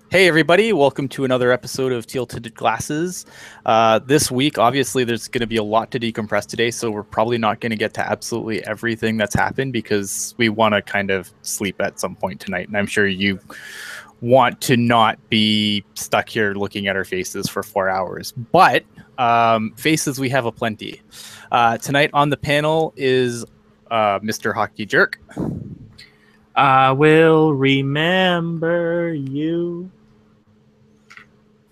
Hey everybody, welcome to another episode of Teal Tinted Glasses. This week, obviously, there's going to be a lot to decompress today, so we're probably not going to get to absolutely everything that's happened because we want to kind of sleep at some point tonight, and I'm sure you want to not be stuck here looking at our faces for 4 hours. But faces, we have aplenty. Tonight on the panel is Mr. Hockey Jerk. I will remember you.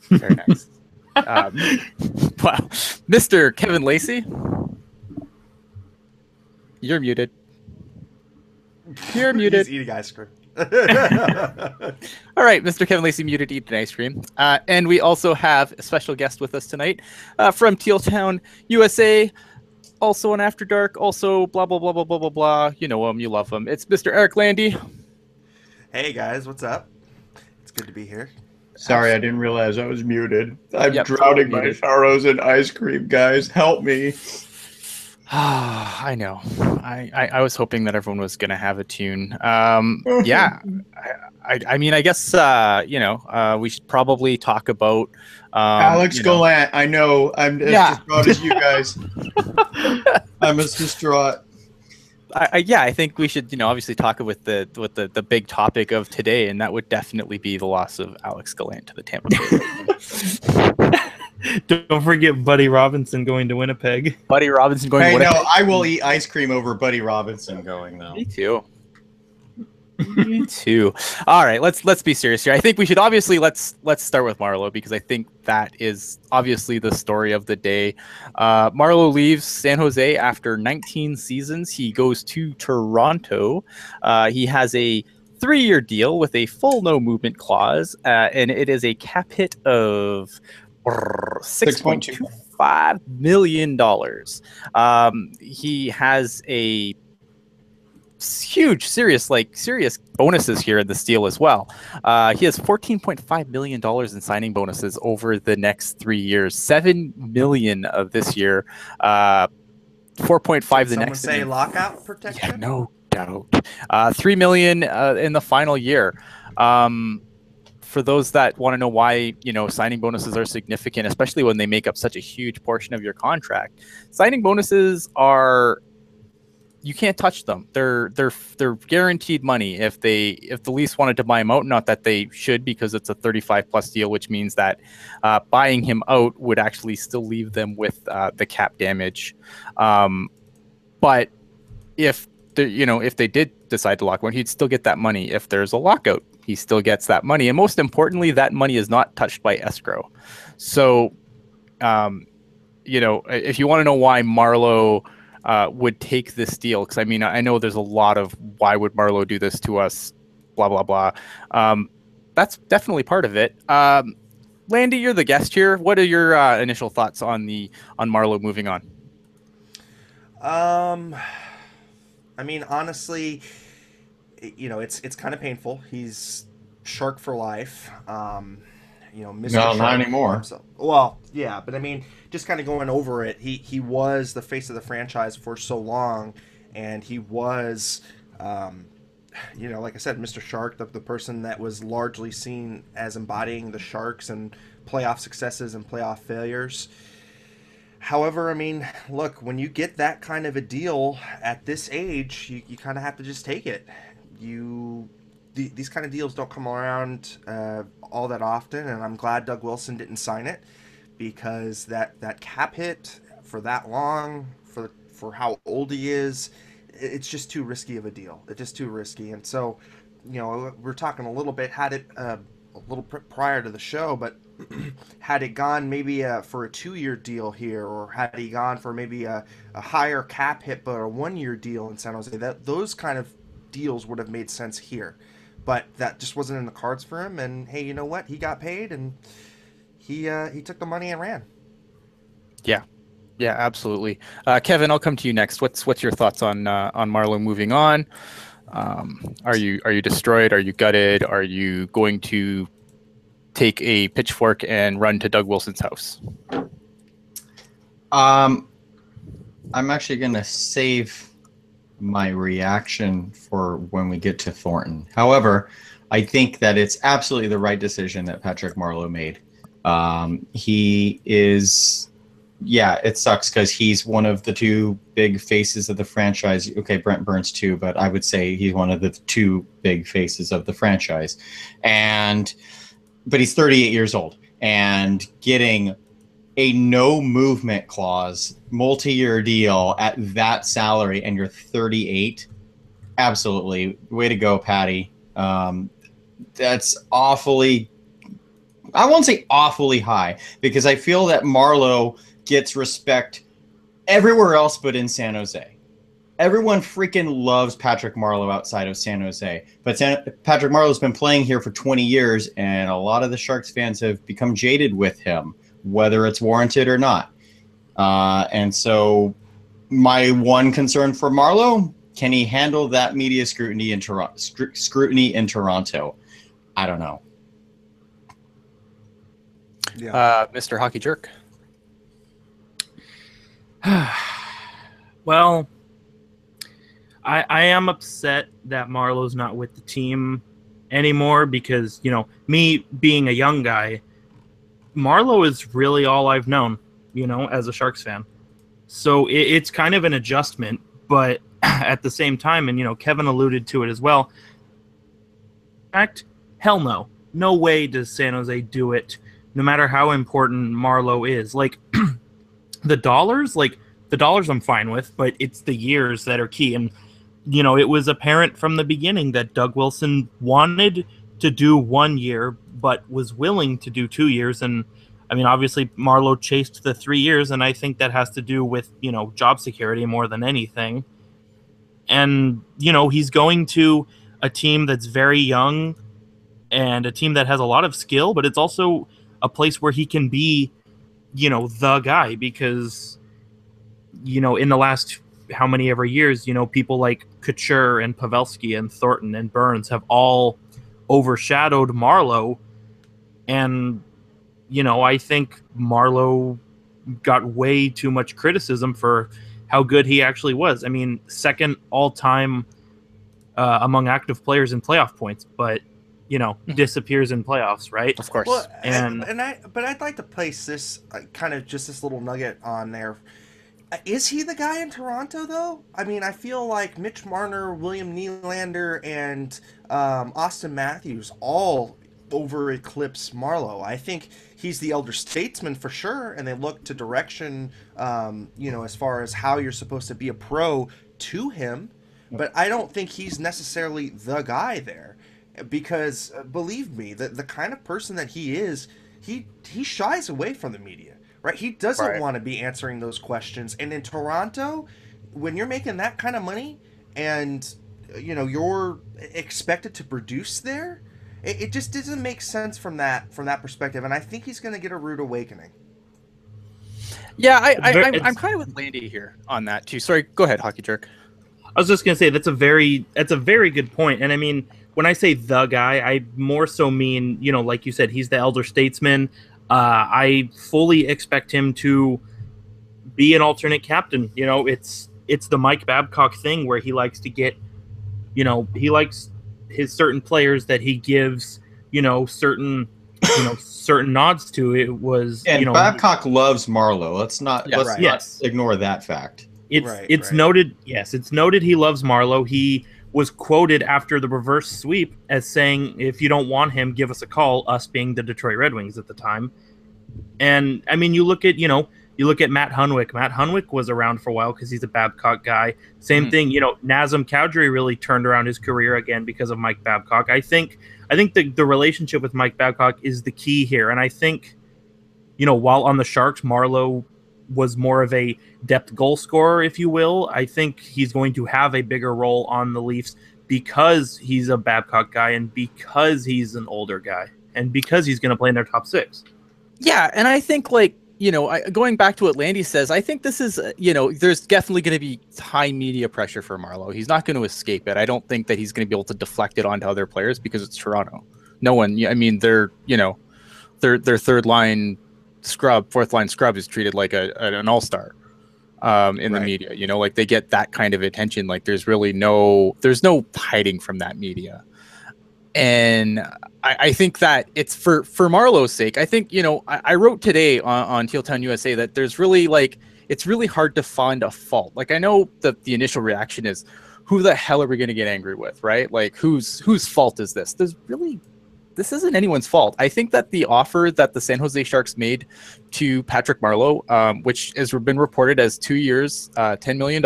Very nice. Wow. Mr. Kevin Lacey. You're muted. You're muted. He's eating ice cream. All right, Mr. Kevin Lacey muted eating ice cream. And we also have a special guest with us tonight from Teal Town, USA. Also on After Dark. Also blah, blah, blah, blah, blah, blah, blah. You know him. You love him. It's Mr. Eric Landy. Hey guys, what's up? It's good to be here. Sorry, I didn't realize I was muted. I'm Yep, drowning totally my sorrows in ice cream, guys. Help me. I know. I was hoping that everyone was going to have a tune. Yeah. I mean, I guess, we should probably talk about... Alex Gallant, I know. I'm as distraught as you guys. I'm as distraught. I think we should, obviously talk with the big topic of today, and that would definitely be the loss of Alex Gallant to the Tampa Bay. Don't forget Buddy Robinson going to Winnipeg. Buddy Robinson going to Hey, Winnipeg. no, I will eat ice cream over Buddy Robinson going, though. Me too. Me too. All right, let's be serious here. I think we should obviously let's start with Marleau because I think that is obviously the story of the day. Marleau leaves San Jose after 19 seasons. He goes to Toronto. He has a 3-year deal with a full no movement clause, and it is a cap hit of $6.25 million. He has a huge, serious bonuses here in this deal as well. He has $14.5 million in signing bonuses over the next 3 years. $7 million of this year, 4.5 the next. Say lockout protection. Yeah, no doubt. $3 million in the final year. For those that want to know why, signing bonuses are significant, especially when they make up such a huge portion of your contract, signing bonuses are, you can't touch them. They're guaranteed money if the Leafs wanted to buy him out. Not that they should, because it's a 35+ deal, which means that buying him out would actually still leave them with the cap damage. But if they did decide to lock one, he'd still get that money. If there's a lockout, he still gets that money. And most importantly, that money is not touched by escrow. So, if you want to know why Marleau would take this deal, because I know there's a lot of why would Marleau do this to us, blah, blah, blah. That's definitely part of it. Landy, you're the guest here. What are your initial thoughts on Marleau moving on? Honestly, it's kind of painful. He's Shark for life. Mr. No, Shark not anymore. himself. Well, yeah, but just kind of going over it, he was the face of the franchise for so long, and he was, like I said, Mr. Shark, the person that was largely seen as embodying the Sharks and playoff successes and playoff failures. However, look, when you get that kind of a deal at this age, you kind of have to just take it. These kind of deals don't come around all that often, and I'm glad Doug Wilson didn't sign it, because that cap hit for that long, for how old he is, it's just too risky of a deal. It's just too risky. And so, we're talking a little bit, had it a little prior to the show, but had it gone maybe for a 2-year deal here, or had he gone for maybe a higher cap hit but a 1-year deal in San Jose, those kind of deals would have made sense here. But that just wasn't in the cards for him, and hey, you know what? He got paid, and he took the money and ran. Yeah, absolutely. Kevin, I'll come to you next. What's your thoughts on Marleau moving on? Are you destroyed? Are you gutted? Are you going to take a pitchfork and run to Doug Wilson's house? I'm actually going to save my reaction for when we get to Thornton. However, I think that it's absolutely the right decision that Patrick Marleau made. He is, yeah, it sucks because he's one of the two big faces of the franchise. Okay, Brent Burns too, but I would say he's one of the two big faces of the franchise. But he's 38 years old, and getting a no movement clause, multi-year deal at that salary, and you're 38, absolutely, way to go, Patty. That's awfully, I won't say awfully high, because I feel that Marleau gets respect everywhere else but in San Jose. Everyone freaking loves Patrick Marleau outside of San Jose. But Patrick Marleau's been playing here for 20 years, and a lot of the Sharks fans have become jaded with him, whether it's warranted or not. And so my one concern for Marleau, can he handle that media scrutiny in Toronto? I don't know. Yeah. Mr. Hockey Jerk. Well, I am upset that Marleau's not with the team anymore because, you know, me being a young guy, Marleau is really all I've known, you know, as a Sharks fan. So it's kind of an adjustment, but at the same time, and, you know, Kevin alluded to it as well, in fact, hell no. No way does San Jose do it, no matter how important Marleau is. Like, the dollars I'm fine with, but it's the years that are key. And, you know, it was apparent from the beginning that Doug Wilson wanted to do 1 year, but was willing to do 2 years. And, I mean, obviously, Marleau chased the 3 years, and I think that has to do with, you know, job security more than anything. And, you know, he's going to a team that's very young and a team that has a lot of skill, but it's also a place where he can be, you know, the guy because, you know, in the last how many ever years, you know, people like Couture and Pavelski and Thornton and Burns have all overshadowed Marleau. And, you know, I think Marleau got way too much criticism for how good he actually was. I mean, second all-time among active players in playoff points, but, you know, disappears in playoffs, right? Of course. Well, And but I'd like to place this kind of just this little nugget on there. Is he the guy in Toronto, though? I mean, I feel like Mitch Marner, William Nylander, and Austin Matthews all over eclipse Marleau. I think he's the elder statesman for sure, and they look to direction, you know, as far as how you're supposed to be a pro to him. But I don't think he's necessarily the guy there, because believe me, the kind of person that he is, he shies away from the media. Right, he doesn't want to be answering those questions. And in Toronto, when you're making that kind of money, and you know you're expected to produce there, it just doesn't make sense from that perspective. And I think he's going to get a rude awakening. Yeah, I'm kind of with Landy here on that too. Sorry, go ahead, Hockey Jerk. I was just going to say that's a very good point. And I mean, when I say the guy, I more so mean, you know, like you said, he's the elder statesman. I fully expect him to be an alternate captain. You know, it's the Mike Babcock thing where he likes to get, you know, he likes his certain players that he gives, you know, certain nods to. It was, and you know, Babcock loves Marleau. Let's not ignore that fact. It's noted. Yes, it's noted he loves Marleau. He was quoted after the reverse sweep as saying, if you don't want him, give us a call, us being the Detroit Red Wings at the time. And, I mean, you look at Matt Hunwick. Matt Hunwick was around for a while because he's a Babcock guy. Same thing, you know, Nazem Kadri really turned around his career again because of Mike Babcock. I think the relationship with Mike Babcock is the key here. And I think, you know, while on the Sharks, Marleau was more of a depth goal scorer, if you will. I think he's going to have a bigger role on the Leafs because he's a Babcock guy and because he's an older guy and because he's going to play in their top six. Yeah, and I think, like, you know, going back to what Landy says, I think this is, you know, there's definitely going to be high media pressure for Marleau. He's not going to escape it. I don't think that he's going to be able to deflect it onto other players because it's Toronto. No one, I mean, they're, you know, their third line scrub, fourth line scrub is treated like an all-star in the media, you know, like they get that kind of attention. Like there's no hiding from that media. And I think that it's for Marlowe's sake. I think, I wrote today on Teal Town USA that there's really it's really hard to find a fault. Like, I know that the initial reaction is, who the hell are we going to get angry with, right? Like, whose fault is this? This isn't anyone's fault. I think that the offer that the San Jose Sharks made to Patrick Marleau, which has been reported as 2 years, $10 million,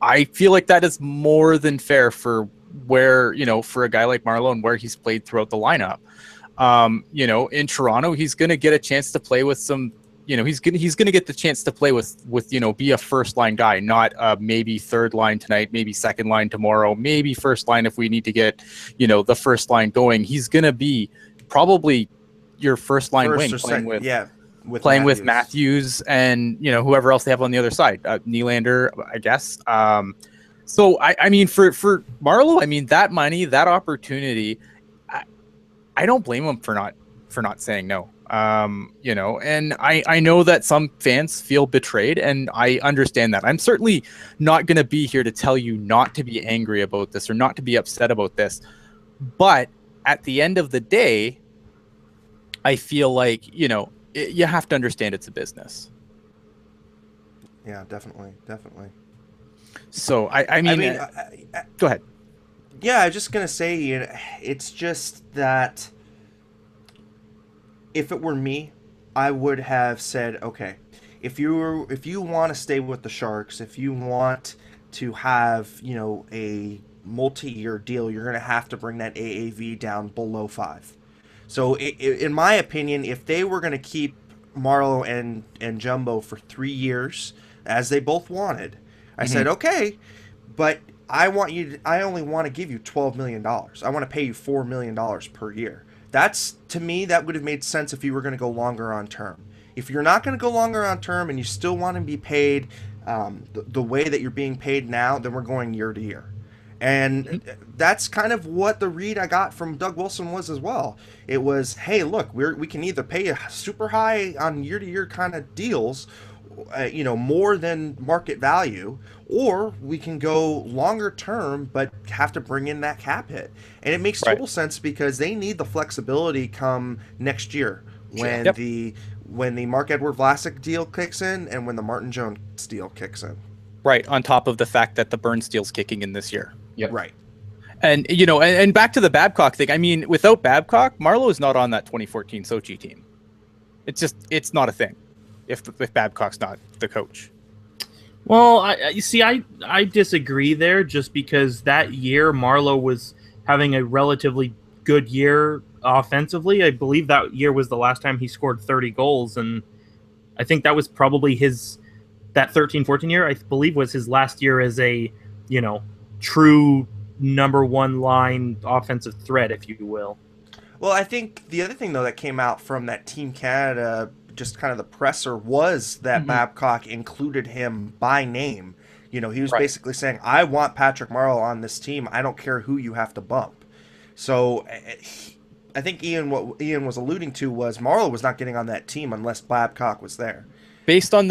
I feel like that is more than fair for where, for a guy like Marleau and where he's played throughout the lineup. In Toronto, he's going to get a chance to play with some, he's going to get the chance to play with, be a first line guy, not maybe third line tonight, maybe second line tomorrow, maybe first line if we need to get, the first line going. He's going to be probably your first line wing playing with Matthews and, whoever else they have on the other side, Nylander, I guess. So I mean, for Marleau, I mean, that money, that opportunity, I don't blame him for not saying no. And I know that some fans feel betrayed, and I understand that. I'm certainly not going to be here to tell you not to be angry about this or not to be upset about this. But at the end of the day, I feel like, you have to understand it's a business. Yeah, definitely. So I mean, go ahead. Yeah, I was just gonna say, it's just that if it were me, I would have said, okay, if you want to stay with the Sharks, if you want to have a multi-year deal, you're gonna have to bring that AAV down below 5. So in my opinion, if they were gonna keep Marleau and Jumbo for 3 years, as they both wanted, I said, okay, but I only want to give you $12 million. I want to pay you $4 million per year. To me, that would have made sense if you were going to go longer on term. If you're not going to go longer on term and you still want to be paid the way that you're being paid now, then we're going year to year. And that's kind of what the read I got from Doug Wilson was as well. It was, hey, look, we can either pay a super high on year to year kind of deals, more than market value, or we can go longer term but have to bring in that cap hit. And it makes total sense because they need the flexibility come next year when the Marc-Edouard Vlasic deal kicks in and when the Martin Jones deal kicks in. Right, on top of the fact that the Burns deal's kicking in this year. Yep. Right. And, and back to the Babcock thing. I mean, without Babcock, Marleau is not on that 2014 Sochi team. It's not a thing if Babcock's not the coach. Well, I disagree there, just because that year Marleau was having a relatively good year offensively. I believe that year was the last time he scored 30 goals, and I think that was probably that 13-14 year, I believe, was his last year as a, true number one line offensive threat, if you will. Well, I think the other thing, though, that came out from that Team Canada, just kind of the presser, was that Babcock included him by name. He was basically saying, I want Patrick Marleau on this team. I don't care who you have to bump. So I think what Ian was alluding to was Marleau was not getting on that team unless Babcock was there. Based on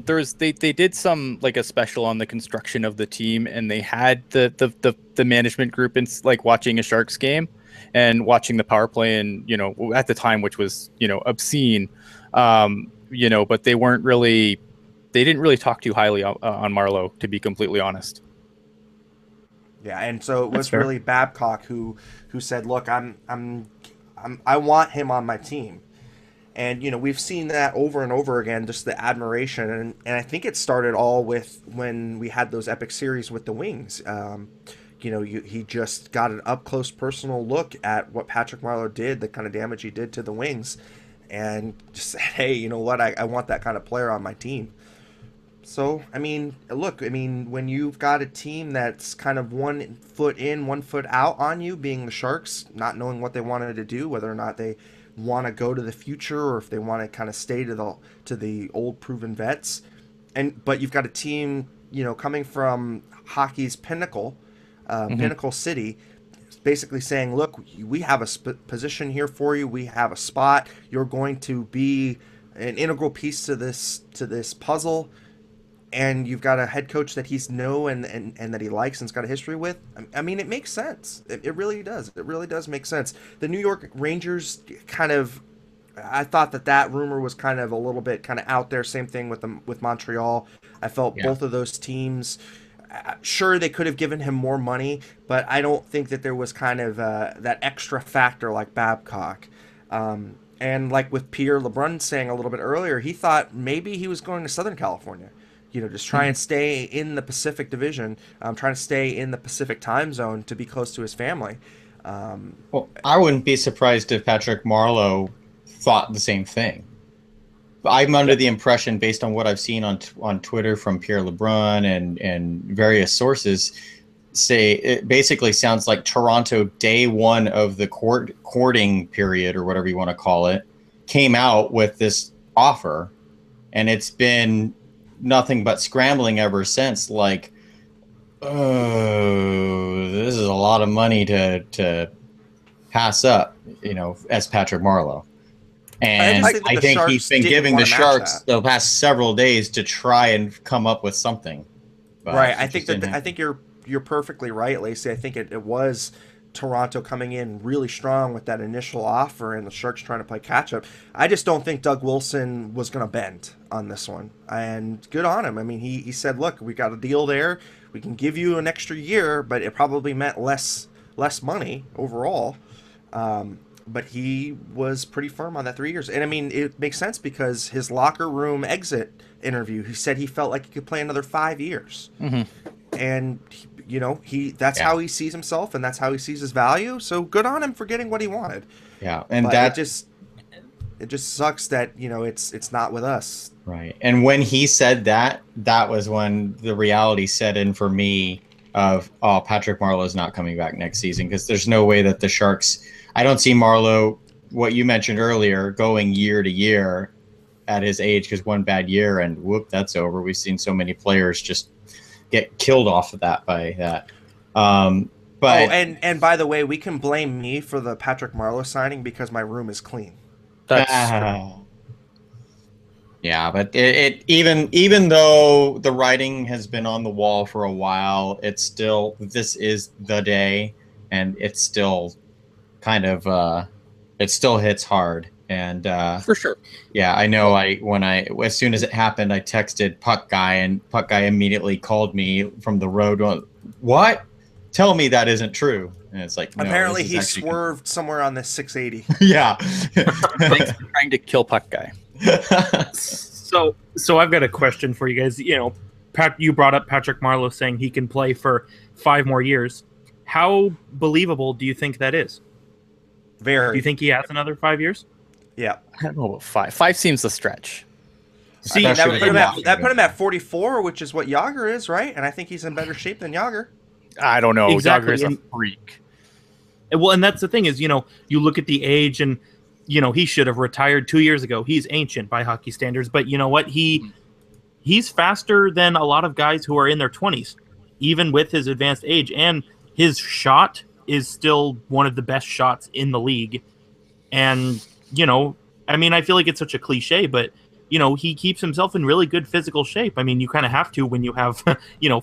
Thursday, they did some a special on the construction of the team, and they had the management group in watching a Sharks game and watching the power play, and at the time, which was obscene, but they didn't really talk too highly on Marleau, to be completely honest. Yeah, and so it was really Babcock who said, look, I want him on my team. And, we've seen that over and over again, just the admiration. And I think it started all with when we had those epic series with the Wings. He just got an up-close personal look at what Patrick Marleau did, the kind of damage he did to the Wings, and just said, hey, you know what, I want that kind of player on my team. So, I mean, look, when you've got a team that's kind of 1 foot in, 1 foot out on you, being the Sharks, not knowing what they wanted to do, whether or not they want to go to the future or if they want to kind of stay to the old proven vets, but you've got a team coming from hockey's pinnacle city, basically saying, look, we have a position here for you, we have a spot, you're going to be an integral piece to this puzzle. and you've got a head coach that he's and that he likes and's got a history with. I mean, it makes sense. It really does. It really does make sense. The New York Rangers kind of, I thought that rumor was kind of a little bit kind of out there. Same thing with Montreal. I felt both of those teams. Sure, they could have given him more money, but I don't think that there was kind of that extra factor like Babcock. And like with Pierre LeBrun saying a little bit earlier, he thought maybe he was going to Southern California. Just try and stay in the Pacific Division, trying to stay in the Pacific time zone to be close to his family. Well, I wouldn't be surprised if Patrick Marleau thought the same thing. I'm under the impression, based on what I've seen on Twitter from Pierre LeBrun and various sources, say it basically sounds like Toronto, day one of the courting period, or whatever you want to call it, came out with this offer, and it's been nothing but scrambling ever since. Like, oh, this is a lot of money to pass up, as Patrick Marleau. And I think he's been giving the Sharks the past several days to try and come up with something. But right. I think you're perfectly right, Lacey. I think it was Toronto coming in really strong with that initial offer and the Sharks trying to play catch up. I just don't think Doug Wilson was going to bend on this one, and good on him. I mean, he said, look, we got a deal there. We can give you an extra year, but it probably meant less money overall. But he was pretty firm on that 3 years. And I mean, it makes sense because his locker room exit interview, he said he felt like he could play another 5 years. Mm-hmm. And, that's how he sees himself, and that's how he sees his value. So good on him for getting what he wanted. Yeah. And but it just sucks that, it's not with us. Right. And when he said that was when the reality set in for me of, Patrick Marleau is not coming back next season, because there's no way that the Sharks, I don't see Marleau, what you mentioned earlier, going year to year at his age, because one bad year and whoop, that's over. We've seen so many players just get killed off of that by that. But and by the way, we can blame me for the Patrick Marleau signing because my room is clean. That's yeah, but it even though the writing has been on the wall for a while, this is the day, and it's still kind of it still hits hard. And for sure. Yeah, I know. As soon as it happened, I texted Puck Guy, and Puck Guy immediately called me from the road. What? Tell me that isn't true. And it's like, no, apparently he swerved somewhere on this 680. Yeah. Thanks for trying to kill Puck Guy. So I've got a question for you guys. You brought up Patrick Marleau saying he can play for 5 more years. How believable do you think that is? Very. Do you think he has another 5 years? Yeah. I don't know about 5. 5 seems the stretch. See, that put him at 44, which is what Jágr is, right? And I think he's in better shape than Jágr. I don't know. Exactly. Jágr is a freak. Well, and that's the thing is, you look at the age, and he should have retired 2 years ago. He's ancient by hockey standards, but you know what? He's faster than a lot of guys who are in their 20s, even with his advanced age, and his shot is still one of the best shots in the league. And I mean, I feel like it's such a cliche, but he keeps himself in really good physical shape. I mean, you kind of have to when you have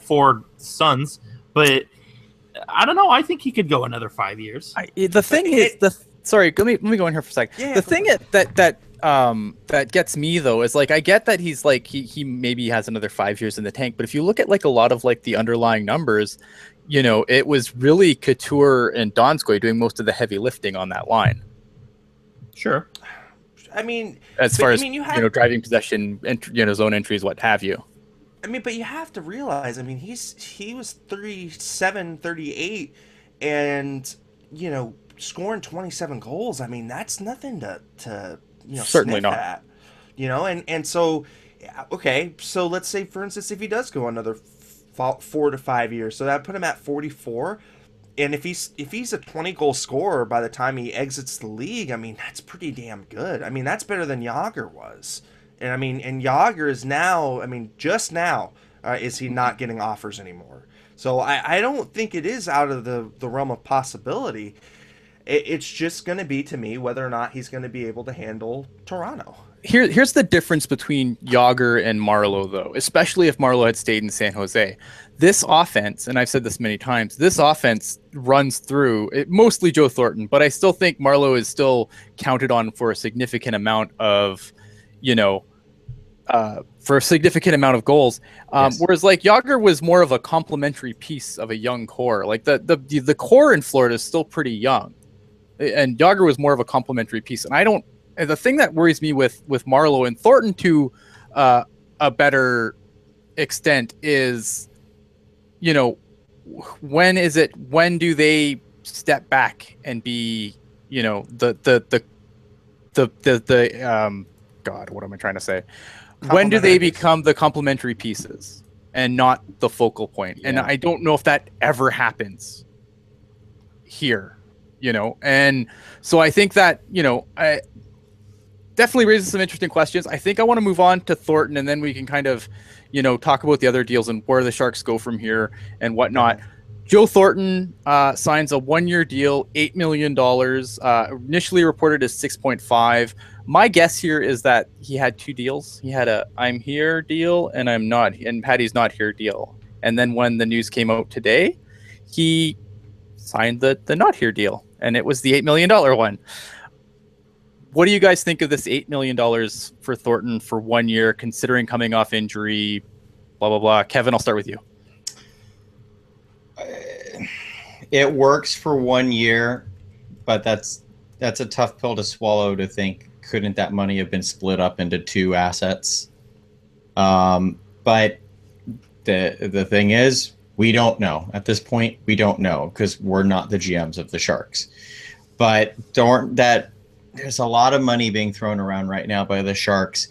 4 sons, but I don't know. I think he could go another 5 years. Sorry, let me go in here for a sec. Yeah, the thing that gets me though is, like, I get that he's like he maybe has another 5 years in the tank, but if you look at like a lot of like the underlying numbers, it was really Couture and Donskoy doing most of the heavy lifting on that line. Sure. I mean, as far as driving possession, zone entries, what have you. I mean, but you have to realize, I mean, he was 37, 38, and scoring 27 goals. I mean, that's nothing to certainly not. At, and so okay, so let's say, for instance, if he does go another 4 to 5 years, so that put him at 44. And if he's a 20-goal scorer by the time he exits the league, I mean, that's pretty damn good. I mean, that's better than Jágr was. And I mean, and Jágr is now, I mean, just now is he not getting offers anymore. So I don't think it is out of the realm of possibility. It's just going to be, to me, whether or not he's going to be able to handle Toronto. Here's the difference between Yager and Marlowe, though, especially if Marlowe had stayed in San Jose. This offense, and I've said this many times, this offense runs through mostly Joe Thornton, but I still think Marlowe is still counted on for a significant amount of, for a significant amount of goals. Yes. Whereas like Yager was more of a complementary piece of a young core. Like the core in Florida is still pretty young, and Yager was more of a complementary piece. And the thing that worries me with Marlowe and Thornton to a better extent is, when do they step back and be, God, what am I trying to say? When do they become the complementary pieces and not the focal point? Yeah. And I don't know if that ever happens here, and so I think that, I definitely raises some interesting questions. I think I want to move on to Thornton, and then we can kind of, talk about the other deals and where the Sharks go from here and whatnot. Yeah. Joe Thornton signs a 1-year deal, $8 million, initially reported as 6.5. My guess here is that he had two deals. He had a I'm here deal and I'm not, and Patty's not here deal. And then when the news came out today, he signed the not here deal, and it was the $8 million one. What do you guys think of this $8 million for Thornton for 1 year, considering coming off injury, blah, blah, blah? Kevin, I'll start with you. It works for 1 year, but that's a tough pill to swallow to think, couldn't that money have been split up into two assets? But the thing is, we don't know. At this point, we don't know because we're not the GMs of the Sharks. But there's a lot of money being thrown around right now by the Sharks,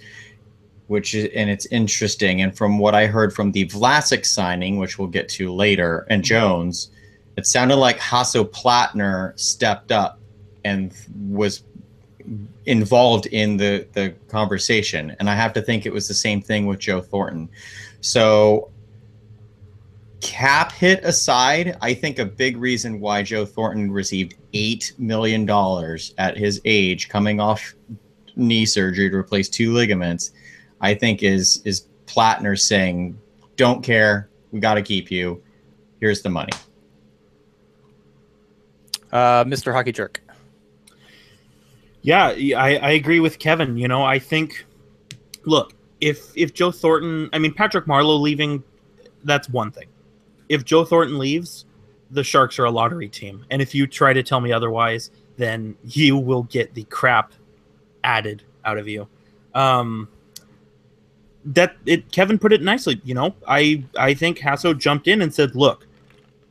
and it's interesting. And from what I heard from the Vlasic signing, which we'll get to later, and Jones, it sounded like Hasso Plattner stepped up and was involved in the conversation. And I have to think it was the same thing with Joe Thornton. So cap hit aside, I think a big reason why Joe Thornton received $8 million at his age, coming off knee surgery to replace two ligaments, I think is Plattner saying, don't care, we got to keep you, here's the money. Mr. Hockey Jerk. Yeah, I agree with Kevin. I think, look, if Joe Thornton, Patrick Marleau leaving, that's one thing. If Joe Thornton leaves, the Sharks are a lottery team. And if you try to tell me otherwise, then you will get the crap added out of you. Kevin put it nicely. I think Hasso jumped in and said, look,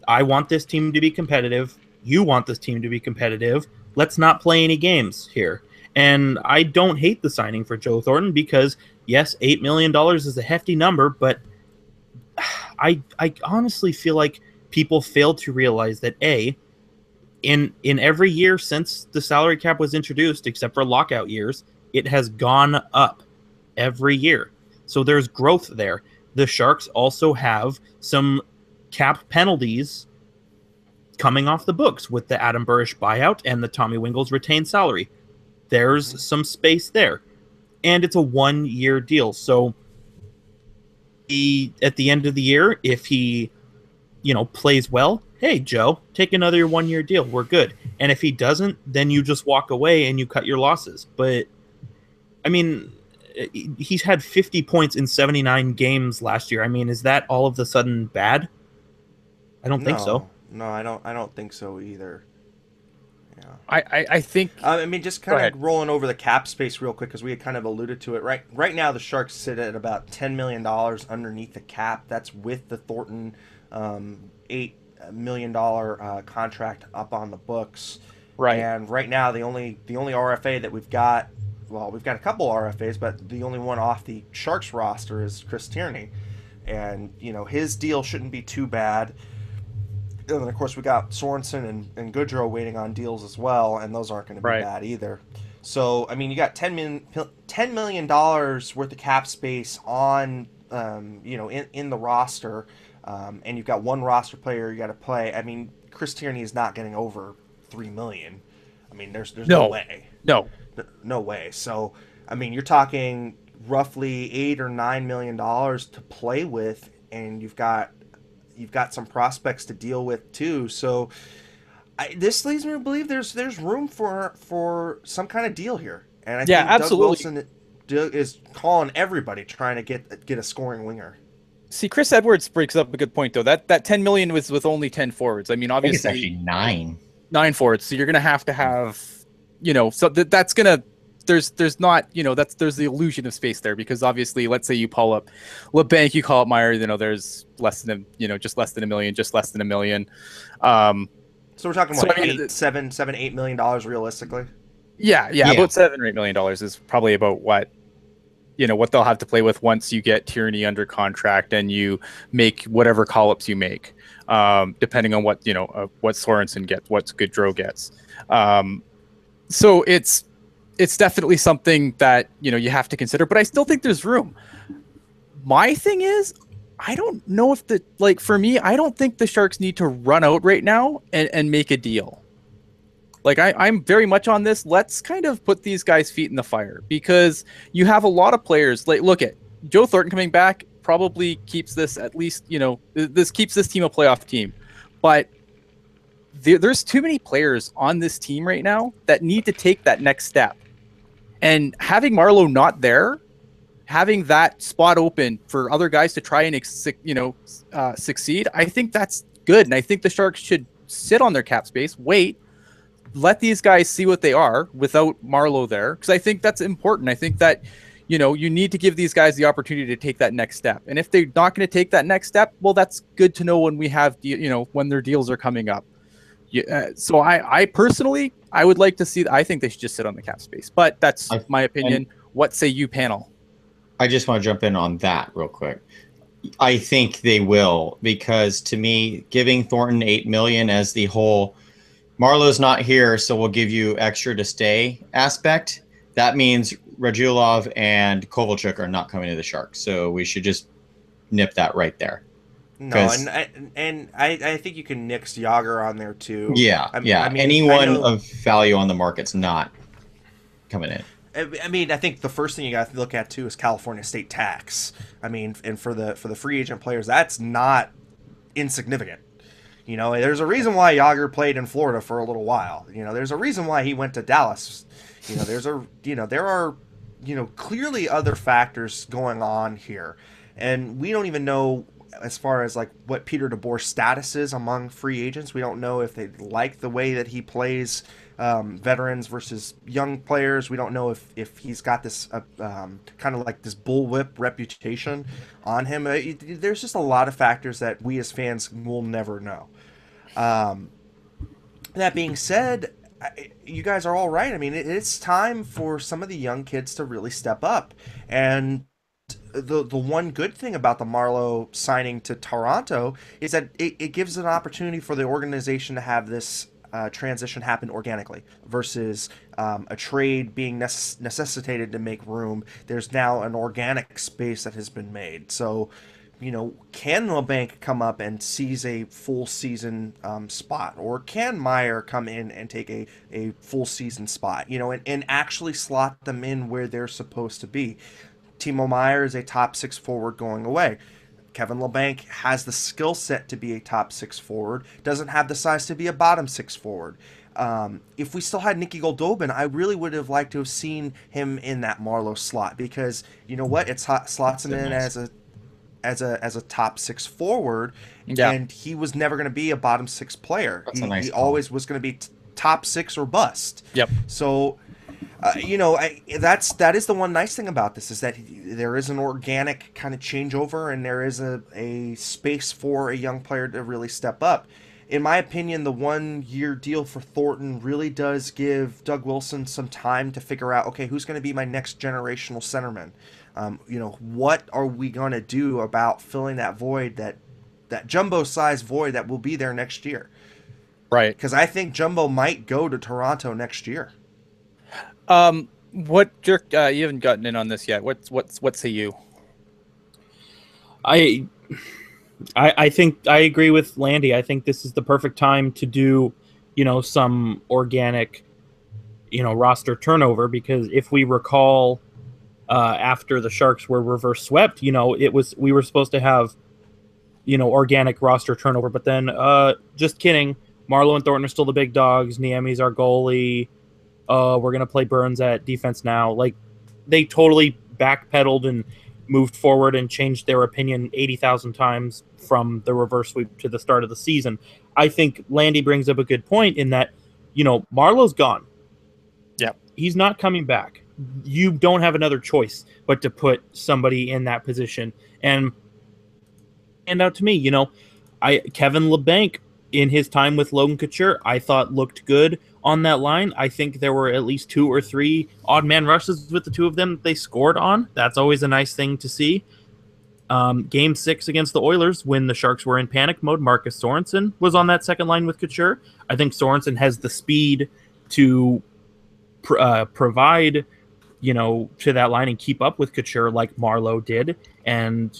I want this team to be competitive. You want this team to be competitive. Let's not play any games here. And I don't hate the signing for Joe Thornton because, yes, $8 million is a hefty number, but I honestly feel like people fail to realize that, in every year since the salary cap was introduced, except for lockout years, it has gone up every year. So there's growth there. The Sharks also have some cap penalties coming off the books with the Adam Burish buyout and the Tommy Wingels retained salary. There's some space there. And it's a 1-year deal. So at the end of the year, if he, plays well, hey, Joe, take another 1-year deal. We're good. And if he doesn't, then you just walk away and you cut your losses. But, he's had 50 points in 79 games last year. Is that all of a sudden bad? I don't think so. No, I don't think so either. Yeah. I think. Just kind of rolling over the cap space real quick because we had kind of alluded to it. Right now, the Sharks sit at about $10 million underneath the cap. That's with the Thornton $8 million contract up on the books. Right. And right now, the only RFA that we've got. Well, we've got a couple RFAs, but the only one off the Sharks roster is Chris Tierney, and his deal shouldn't be too bad. And then, of course, we got Sorensen and Goodrow waiting on deals as well, and those aren't going to be bad either. So, you got $10 million worth of cap space on, in the roster, and you've got one roster player you got to play. Chris Tierney is not getting over $3 million. I mean, there's no No, way. no. No way. So, I mean, you're talking roughly $8 or $9 million to play with, and you've got some prospects to deal with too. So, this leads me to believe there's room for some kind of deal here, and I Yeah, think Doug absolutely. Wilson is calling everybody trying to get a scoring winger. See, Chris Edwards breaks up a good point though. That 10 million was with only 10 forwards. I mean, I think it's obviously actually 9. 9 forwards. So you're gonna have, so that's gonna. There's not, there's the illusion of space there, because obviously, let's say you call up LeBanc, you call up Meyer, there's less than just less than $1 million, just less than $1 million. So we're talking So, about I mean, $8 million realistically. Yeah, about $7 or $8 million is probably about what they'll have to play with once you get Tierney under contract and you make whatever call-ups you make, depending on what Sorensen gets, what Gaudreau gets. So it's definitely something that you have to consider, but I still think there's room. My thing is, I don't know if for me, I don't think the Sharks need to run out right now and make a deal. Like, I'm very much on this. Let's kind of put these guys' feet in the fire, because you have a lot of players. Like, look at Joe Thornton coming back, probably keeps this, at least, this keeps this team a playoff team. But there's too many players on this team right now that need to take that next step. And having Marleau not there, having that spot open for other guys to try and succeed, I think that's good. And I think the Sharks should sit on their cap space, wait, let these guys see what they are without Marleau there, because I think that's important. I think that you need to give these guys the opportunity to take that next step. And if they're not going to take that next step, well, that's good to know when we have when their deals are coming up. So I personally, I would like to see. I think they should just sit on the cap space, but that's my opinion. What say you, panel? I just want to jump in on that real quick. I think they will, because to me, giving Thornton $8 million as the whole Marleau's not here, so we'll give you extra to stay aspect, that means Radulov and Kovalchuk are not coming to the Sharks. So we should just nip that right there. No, and I think you can nix Yager on there too. Yeah, I mean, anyone of value on the market's not coming in. I mean, I think the first thing you got to look at too is California state tax. I mean, and for the free agent players, that's not insignificant. There's a reason why Yager played in Florida for a little while. There's a reason why he went to Dallas. There are clearly other factors going on here, and we don't even know as far as like what Peter DeBoer's status is among free agents. We don't know if they like the way that he plays veterans versus young players. We don't know if he's got this kind of like this bullwhip reputation on him. There's just a lot of factors that we as fans will never know. That being said, you guys are all right. I mean, it's time for some of the young kids to really step up. And the one good thing about the Marleau signing to Toronto is that it gives an opportunity for the organization to have this transition happen organically versus a trade being necessitated to make room. There's now an organic space that has been made. So, can LeBanc come up and seize a full season spot, or can Meyer come in and take a full season spot, and actually slot them in where they're supposed to be? Timo Meier is a top 6 forward going away. Kevin LeBanc has the skill set to be a top 6 forward, doesn't have the size to be a bottom 6 forward. If we still had Nicky Goldobin, I really would have liked to have seen him in that Marleau slot, because you know what, it slots him in as a top 6 forward, and he was never going to be a bottom 6 player. He always was going to be top 6 or bust. Yep. So. That is the one nice thing about this, is that there is an organic kind of changeover, and there is a space for a young player to really step up. In my opinion, the 1-year deal for Thornton really does give Doug Wilson some time to figure out, okay, who's going to be my next generational centerman? What are we going to do about filling that void, that jumbo-sized void that will be there next year? Right. Because I think Jumbo might go to Toronto next year. What Dirk? You haven't gotten in on this yet. What say you? I think I agree with Landy. I think this is the perfect time to do, some organic roster turnover, because if we recall, after the Sharks were reverse swept, we were supposed to have, organic roster turnover, but then just kidding. Marleau and Thornton are still the big dogs. Niemi's our goalie. We're going to play Burns at defense now. Like, they totally backpedaled and moved forward and changed their opinion 80,000 times from the reverse sweep to the start of the season. I think Landy brings up a good point in that, Marleau's gone. Yeah. He's not coming back. You don't have another choice but to put somebody in that position. And out to me, Kevin LeBanc, in his time with Logan Couture, I thought looked good on that line. I think there were at least 2 or 3 odd man rushes with the two of them that they scored on. That's always a nice thing to see. Game 6 against the Oilers, when the Sharks were in panic mode, Marcus Sorensen was on that second line with Couture. I think Sorensen has the speed to provide, to that line and keep up with Couture like Marleau did. And,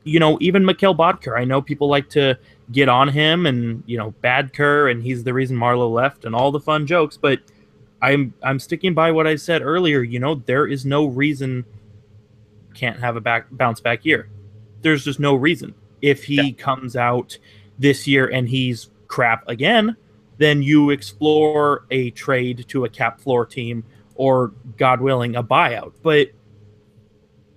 even Mikhail Bodker, I know people like to get on him and, bad Kerr, and he's the reason Marleau left and all the fun jokes. But I'm sticking by what I said earlier. There is no reason can't have a bounce back year. There's just no reason. If he comes out this year and he's crap again, then you explore a trade to a cap floor team or, God willing, a buyout. But,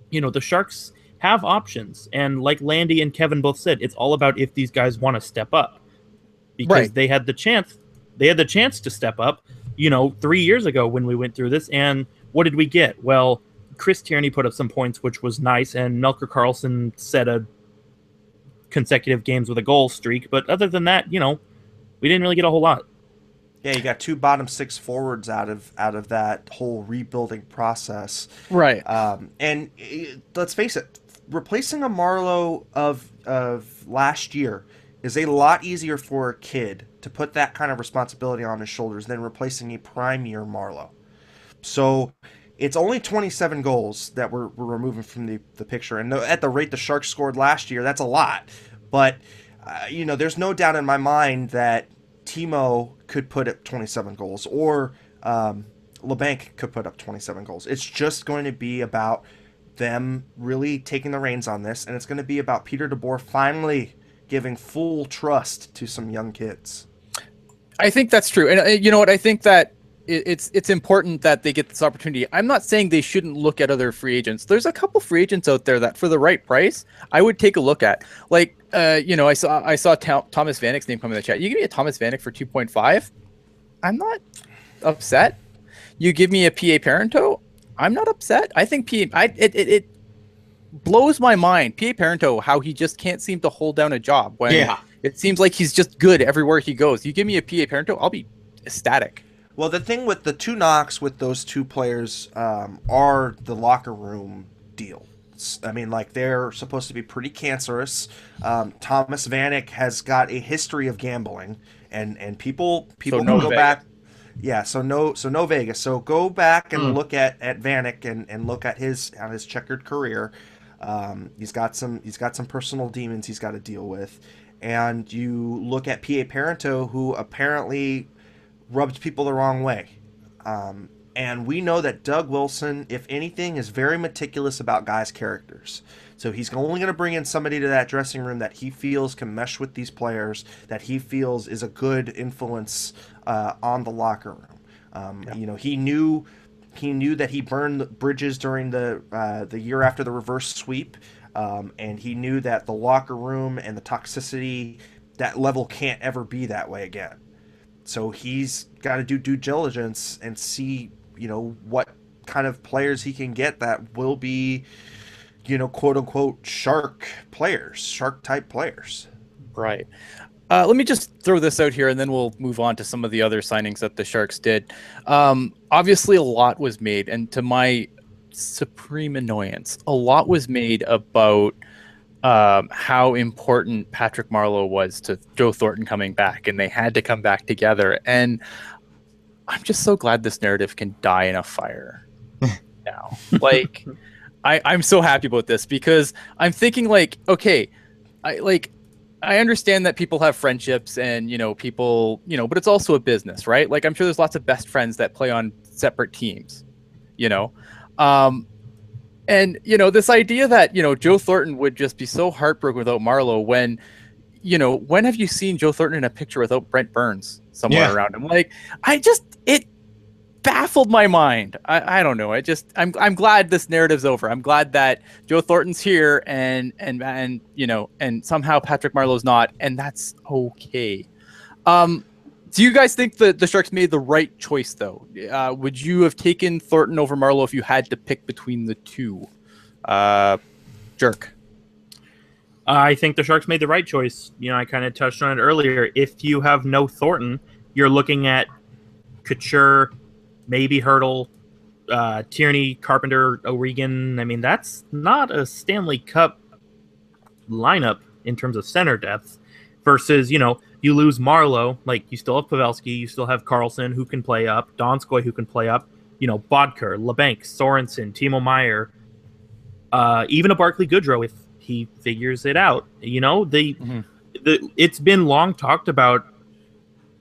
the Sharks have options. And like Landy and Kevin both said, it's all about if these guys want to step up. Because they had the chance. They had the chance to step up, 3 years ago when we went through this. And what did we get? Well, Chris Tierney put up some points, which was nice. And Melker Karlsson set a consecutive games with a goal streak. But other than that, we didn't really get a whole lot. Yeah, you got 2 bottom 6 forwards out of that whole rebuilding process. Right. And let's face it, replacing a Marleau of last year is a lot easier for a kid to put that kind of responsibility on his shoulders than replacing a prime year Marleau. So it's only 27 goals that we're removing from the picture. And at the rate the Sharks scored last year, that's a lot. But, there's no doubt in my mind that Timo could put up 27 goals, or LeBanc could put up 27 goals. It's just going to be about them really taking the reins on this, and it's going to be about Peter DeBoer finally giving full trust to some young kids. I think that's true. And you know what? I think that it's important that they get this opportunity. I'm not saying they shouldn't look at other free agents. There's a couple free agents out there that for the right price, I would take a look at. Like, I saw Thomas Vanek's name come in the chat. You give me a Thomas Vanek for 2.5, I'm not upset. You give me a PA Parento, I'm not upset. I think it blows my mind. PA Parento, how he just can't seem to hold down a job when it seems like he's just good everywhere he goes. You give me a PA Parento, I'll be ecstatic. Well, the thing with the 2 knocks with those 2 players are the locker room deal. I mean, like, they're supposed to be pretty cancerous. Thomas Vanek has got a history of gambling, and people can go back. Yeah, so no Vegas. So go back and look at Vanek and look at his checkered career. He's got some personal demons he's got to deal with, and you look at PA Parento, who apparently rubbed people the wrong way. And we know that Doug Wilson, if anything, is very meticulous about guys' characters. So he's only going to bring in somebody to that dressing room that he feels can mesh with these players, that he feels is a good influence on the locker room. He knew that he burned the bridges during the year after the reverse sweep, and he knew that the locker room and the toxicity, that level can't ever be that way again. So he's got to do due diligence and see, what kind of players he can get that will be, quote unquote, shark type players. Right. Let me just throw this out here, and then we'll move on to some of the other signings that the Sharks did. Obviously, a lot was made, and to my supreme annoyance, a lot was made about how important Patrick Marleau was to Joe Thornton coming back, and they had to come back together. And I'm just so glad this narrative can die in a fire now. Like, I'm so happy about this, because I'm thinking, like, okay, I understand that people have friendships and, people, but it's also a business, right? Like, I'm sure there's lots of best friends that play on separate teams, you know? Um, and, this idea that, Joe Thornton would just be so heartbroken without Marleau when have you seen Joe Thornton in a picture without Brent Burns somewhere around him? Like, it baffled my mind. I don't know. I'm glad this narrative's over. I'm glad that Joe Thornton's here and somehow Patrick Marleau's not, and that's okay. Do you guys think that the Sharks made the right choice though? Would you have taken Thornton over Marleau if you had to pick between the two? Jerk. I think the Sharks made the right choice. I kind of touched on it earlier. If you have no Thornton, you're looking at Couture, maybe Hurdle, Tierney, Carpenter, O'Regan. I mean, that's not a Stanley Cup lineup in terms of center depth. Versus, you lose Marleau, like you still have Pavelski, you still have Carlson who can play up, Donskoy who can play up, Bodker, LeBanc, Sorensen, Timo Meier, even a Barclay Goodrow if he figures it out. It's been long talked about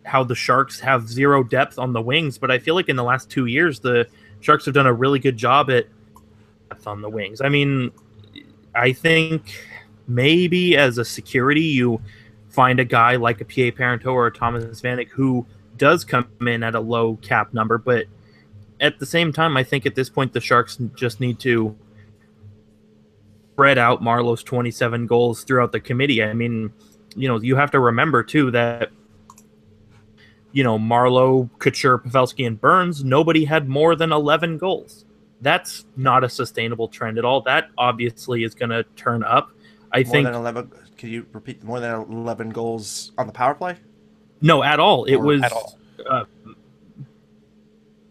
how the Sharks have zero depth on the wings, but I feel like in the last 2 years, the Sharks have done a really good job at depth on the wings. I mean, I think maybe as a security, you find a guy like a P.A. Parenteau or a Thomas Vanek who does come in at a low cap number, but at the same time, I think at this point, the Sharks just need to spread out Marleau's 27 goals throughout the committee. I mean, you have to remember, too, that Marleau, Couture, Pavelski, and Burns, nobody had more than 11 goals. That's not a sustainable trend at all. That obviously is going to turn up. I think more than 11. Can you repeat more than 11 goals on the power play? No, at all. It was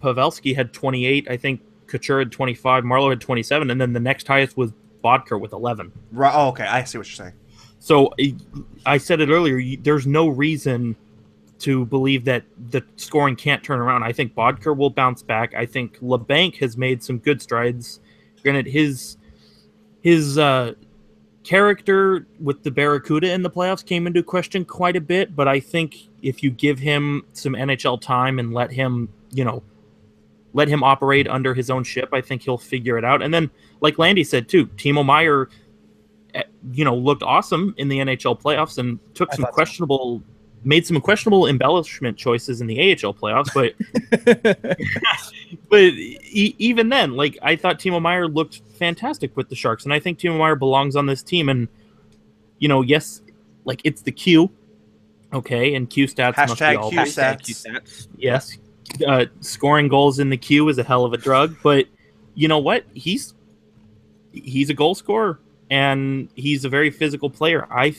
Pavelski had 28. I think Couture had 25. Marleau had 27, and then the next highest was Bodker with 11. Right. Oh, okay. I see what you're saying. So I said it earlier. There's no reason to believe that the scoring can't turn around. I think Bodker will bounce back. I think LeBanc has made some good strides. Granted, his character with the Barracuda in the playoffs came into question quite a bit, but I think if you give him some NHL time and let him operate under his own ship, I think he'll figure it out. And then, like Landy said too, Timo Meier, looked awesome in the NHL playoffs and made some questionable embellishment choices in the AHL playoffs, but even then, like, I thought Timo Meier looked fantastic with the Sharks, and I think Timo Meier belongs on this team. And yes, like, it's the Q, okay, and Q stats must be all Q stats. Yes, scoring goals in the Q is a hell of a drug, but you know what? He's a goal scorer, and he's a very physical player. I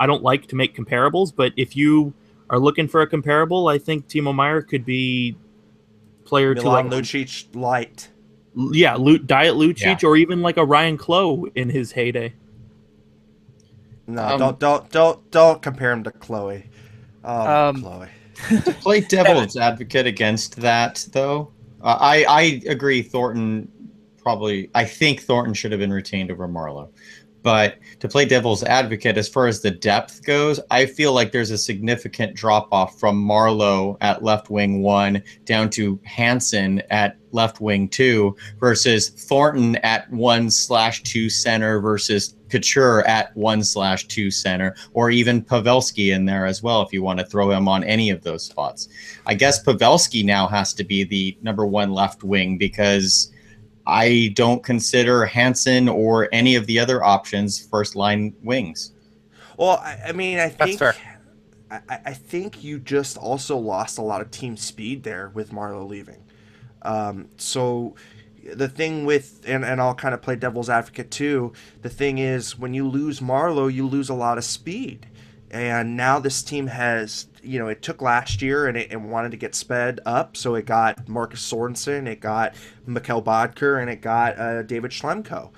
don't like to make comparables, but if you are looking for a comparable, I think Timo Meier could be player Milan Lucic light. Yeah, Diet Lucic, or even like a Ryan Clough in his heyday. No, don't compare him to Chloe. Chloe. To play devil's advocate against that, though, I agree. I think Thornton should have been retained over Marleau. But to play devil's advocate, as far as the depth goes, I feel like there's a significant drop-off from Marleau at left wing 1 down to Hansen at left wing 2 versus Thornton at 1/2 center versus Couture at 1/2 center, or even Pavelski in there as well if you want to throw him on any of those spots. I guess Pavelski now has to be the number 1 left wing because I don't consider Hansen or any of the other options first-line wings. Well, I mean, I think That's fair. I think you just also lost a lot of team speed there with Marleau leaving. So the thing with, and I'll kind of play devil's advocate too, the thing is when you lose Marleau, you lose a lot of speed. And now this team has, it took last year and it wanted to get sped up. So it got Marcus Sorensen, it got Mikhail Bodker, and it got David Schlemko.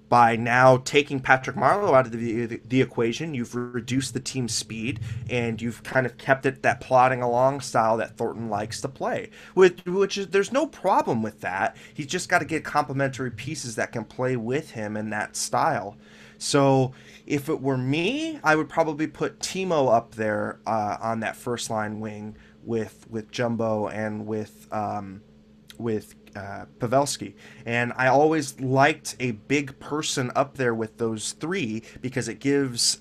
By now taking Patrick Marleau out of the equation, you've reduced the team's speed and you've kind of kept it that plodding along style that Thornton likes to play. Which is, there's no problem with that. He's just got to get complementary pieces that can play with him in that style. So if it were me, I would probably put Timo up there on that first line wing with Jumbo and with Pavelski. And I always liked a big person up there with those three because it gives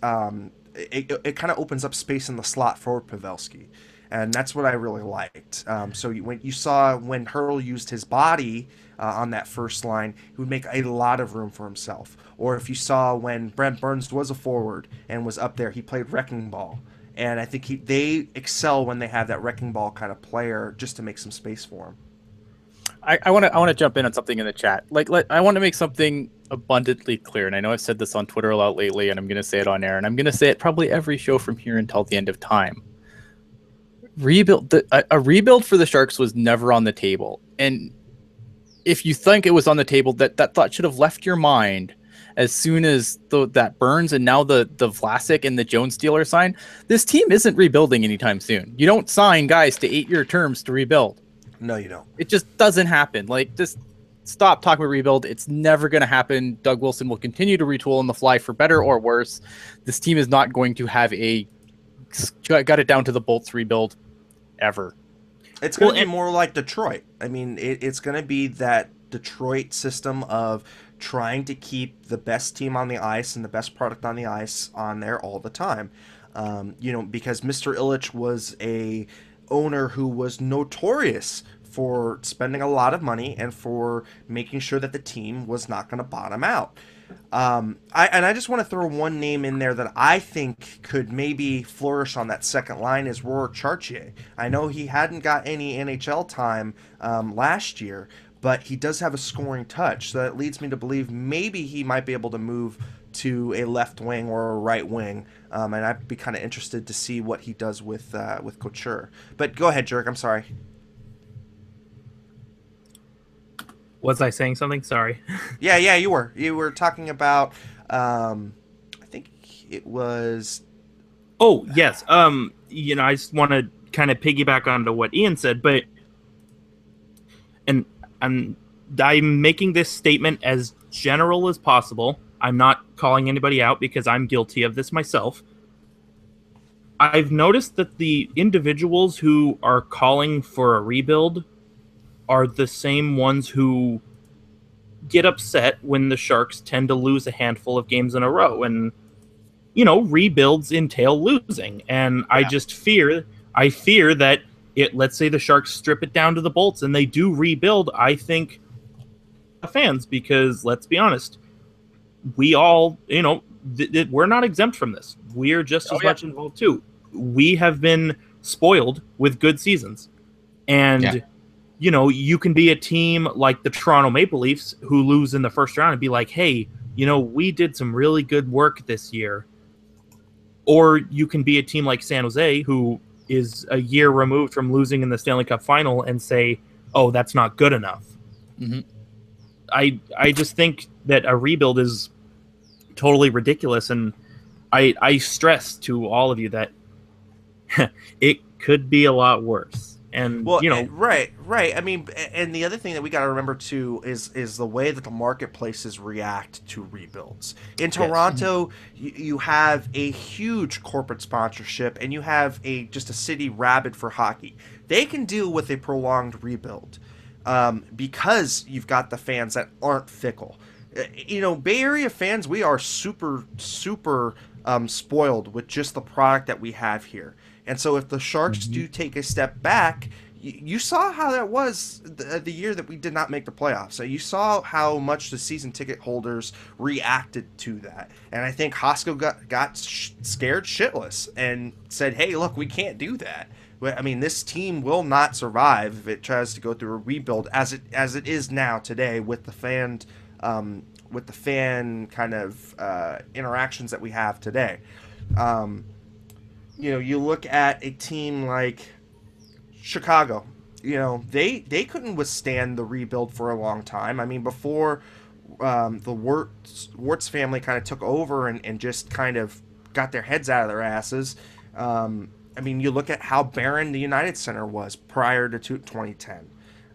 it kind of opens up space in the slot for Pavelski. And that's what I really liked. So when you saw when Hurl used his body on that first line, he would make a lot of room for himself. Or if you saw when Brent Burns was a forward and was up there, he played wrecking ball. And I think they excel when they have that wrecking ball kind of player just to make some space for him. I want to jump in on something in the chat. I want to make something abundantly clear, and I know I've said this on Twitter a lot lately, and I'm going to say it on air, and I'm going to say it probably every show from here until the end of time. A rebuild for the Sharks was never on the table, and if you think it was on the table, that thought should have left your mind as soon as that Burns and now the Vlasic and the Jones deal are signed. This team isn't rebuilding anytime soon. You don't sign guys to 8-year terms to rebuild. No, you don't. It just doesn't happen. Just stop talking about rebuild. It's never going to happen. Doug Wilson will continue to retool on the fly for better or worse. This team is not going to have a got it down to the bolts rebuild ever. It's going to be more like Detroit. I mean, it's going to be that Detroit system of trying to keep the best team on the ice and the best product on the ice on there all the time. Because Mr. Ilitch was a owner who was notorious for spending a lot of money and for making sure that the team was not going to bottom out. I just want to throw one name in there that I think could maybe flourish on that second line is Roar Chartier. I know he hadn't got any NHL time last year, but he does have a scoring touch, so that leads me to believe maybe he might be able to move to a left wing or a right wing, and I'd be kind of interested to see what he does with Couture. But go ahead, Jerk. I'm sorry. Was I saying something? Sorry. Yeah, you were. You were talking about. I think it was. Oh yes. I just want to kind of piggyback onto what Ian said, but I'm making this statement as general as possible. I'm not calling anybody out because I'm guilty of this myself. I've noticed that the individuals who are calling for a rebuild are the same ones who get upset when the Sharks tend to lose a handful of games in a row. And, rebuilds entail losing. And yeah. I fear that let's say the Sharks strip it down to the bolts and they do rebuild. I think fans, because let's be honest, we all, we're not exempt from this. We're just as much involved too. We have been spoiled with good seasons. And, you can be a team like the Toronto Maple Leafs who lose in the first round and be like, hey, we did some really good work this year. Or you can be a team like San Jose who is a year removed from losing in the Stanley Cup final and say, oh, that's not good enough. Mm-hmm. I just think that a rebuild is totally ridiculous, and I stress to all of you that it could be a lot worse. And right. I mean, and the other thing that we got to remember too is the way that the marketplaces react to rebuilds. In Toronto, you have a huge corporate sponsorship, and you have just a city rabid for hockey. They can deal with a prolonged rebuild because you've got the fans that aren't fickle. Bay Area fans, we are super spoiled with just the product that we have here. And so if the Sharks do take a step back, you saw how that was the year that we did not make the playoffs. So you saw how much the season ticket holders reacted to that. And I think Hosko got scared shitless and said, hey, look, we can't do that. I mean, this team will not survive if it tries to go through a rebuild as it is now today with the fan kind of interactions that we have today. You look at a team like Chicago. They couldn't withstand the rebuild for a long time. I mean, before the Wirtz family kind of took over and just kind of got their heads out of their asses. I mean, you look at how barren the United Center was prior to 2010.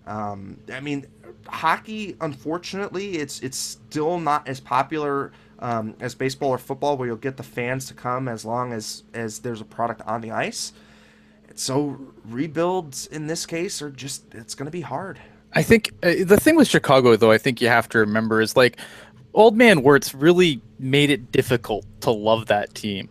I mean, hockey, unfortunately, it's still not as popular as baseball or football, where you'll get the fans to come as long as there's a product on the ice. So rebuilds in this case are just, it's going to be hard. I think the thing with Chicago, though, I think you have to remember is like Old Man Wirtz really made it difficult to love that team.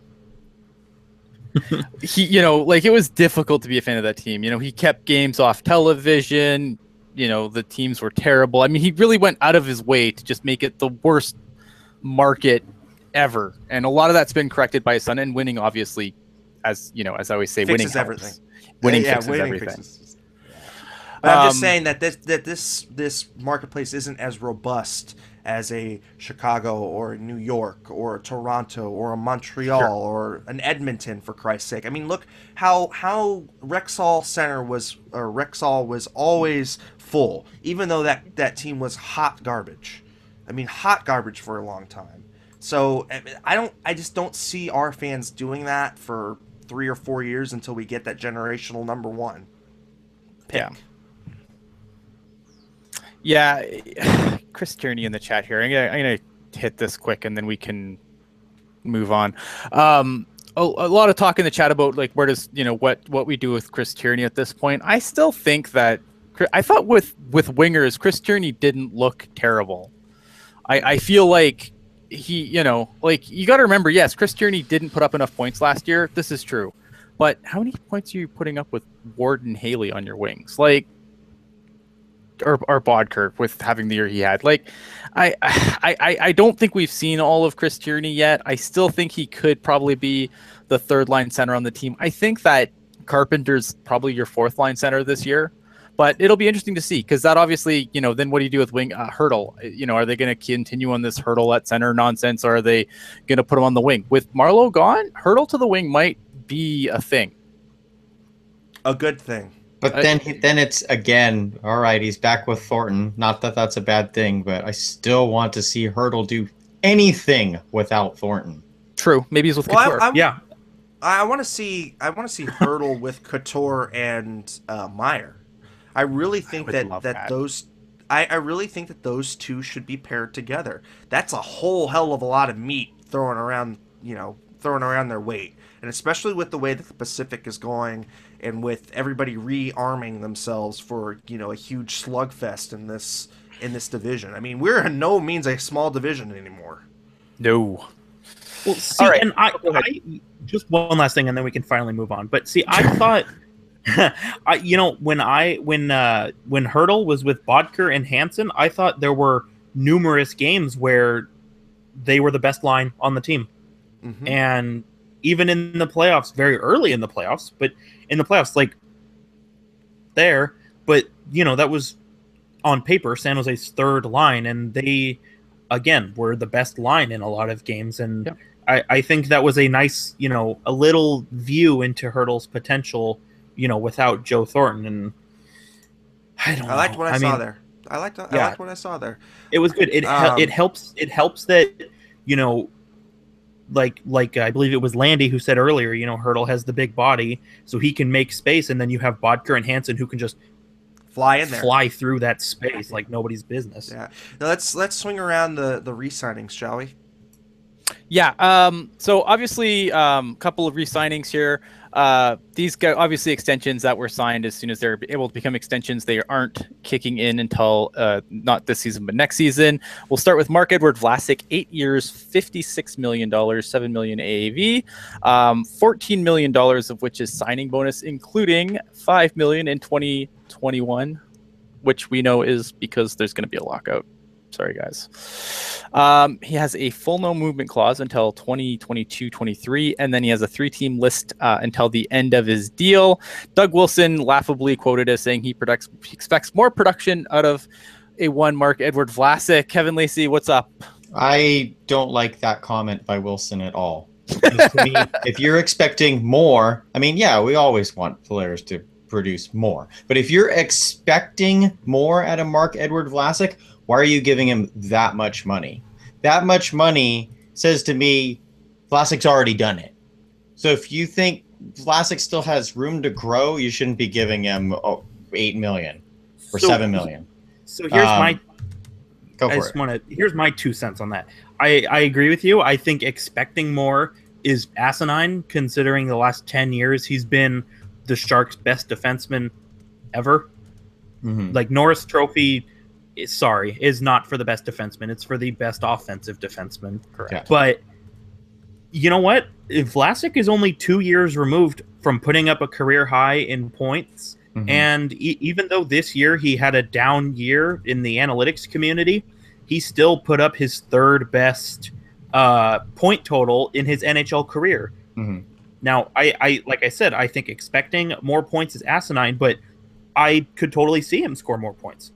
It was difficult to be a fan of that team. He kept games off television. The teams were terrible. I mean, he really went out of his way to just make it the worst market ever. And a lot of that's been corrected by his son, and winning, obviously, as I always say, fixes winning everything. Winning fixes everything. But I'm just saying that this marketplace isn't as robust as a Chicago or a New York or a Toronto or a Montreal or an Edmonton, for Christ's sake. I mean, look how Rexall Center was always full, even though that team was hot garbage. I mean, hot garbage for a long time. So I just don't see our fans doing that for 3 or 4 years until we get that generational number one pick. Yeah, Chris Tierney in the chat here. I'm gonna hit this quick, and then we can move on. A lot of talk in the chat about like where does what we do with Chris Tierney at this point. I still think that I thought with wingers, Chris Tierney didn't look terrible. I feel like he, you got to remember, yes, Chris Tierney didn't put up enough points last year. This is true, but how many points are you putting up with Ward and Haley on your wings? Or Bodker with having the year he had. I don't think we've seen all of Chris Tierney yet. I still think he could probably be the third line center on the team. I think that Carpenter's probably your fourth line center this year, but it'll be interesting to see, because that obviously, then what do you do with Hurdle? Are they going to continue on this Hurdle at center nonsense, or are they going to put him on the wing? With Marleau gone, Hurdle to the wing might be a thing. A good thing. But then it's, again, all right, he's back with Thornton. Not that that's a bad thing, but I still want to see Hurdle do anything without Thornton. True. Maybe he's with Couture. I want to see Hurdle with Couture and Meyer. I really think that really think that those two should be paired together. That's a whole hell of a lot of meat throwing around their weight. And especially with the way that the Pacific is going, and with everybody rearming themselves for a huge slugfest in this division. I mean, we're in no means a small division anymore. No. Well, see, all right. And I just one last thing, and then we can finally move on. But see, I thought, when Hurdle was with Bodker and Hansen, I thought there were numerous games where they were the best line on the team, and even in the playoffs, very early in the playoffs, but in the playoffs, that was on paper San Jose's third line, and they, again, were the best line in a lot of games. And I think that was a nice, a little view into Hurdle's potential, without Joe Thornton. And I liked what I saw there. I liked what I saw there. It was good. It helps that, like I believe it was Landy who said earlier, Hurdle has the big body, so he can make space, and then you have Bodker and Hansen who can just fly through that space like nobody's business. Yeah. Now let's swing around the re-signings, shall we? Yeah. So obviously, couple of re-signings here. These obviously extensions that were signed as soon as they're able to become extensions. They aren't kicking in until not this season, but next season. We'll start with Marc-Edouard Vlasic, 8 years, $56 million, $7 million AAV, $14 million of which is signing bonus, including $5 million in 2021, which we know is because there's going to be a lockout. Sorry, guys. He has a full no movement clause until 2022-23, and then he has a 3-team list until the end of his deal. Doug Wilson laughably quoted as saying he expects more production out of a one Marc-Edouard Vlasic. Kevin Lacey, what's up? I don't like that comment by Wilson at all. To me, if you're expecting more, I mean, yeah, we always want players to produce more. But if you're expecting more out of Marc-Edouard Vlasic, why are you giving him that much money? That much money says to me, Vlasic's already done it. So if you think Vlasic still has room to grow, you shouldn't be giving him $8 million or $7 million. So here's Go I for just it. want to. Here's my 2 cents on that. I agree with you. I think expecting more is asinine, considering the last 10 years he's been the Sharks' best defenseman ever. Mhm. Like Norris Trophy, is not for the best defenseman. It's for the best offensive defenseman. Correct. Yeah. But you know what? If Vlasic is only 2 years removed from putting up a career high in points. Mhm. And even though this year he had a down year in the analytics community, he still put up his third best point total in his NHL career. Mhm. Now, I like I said, I think expecting more points is asinine, but I could totally see him score more points.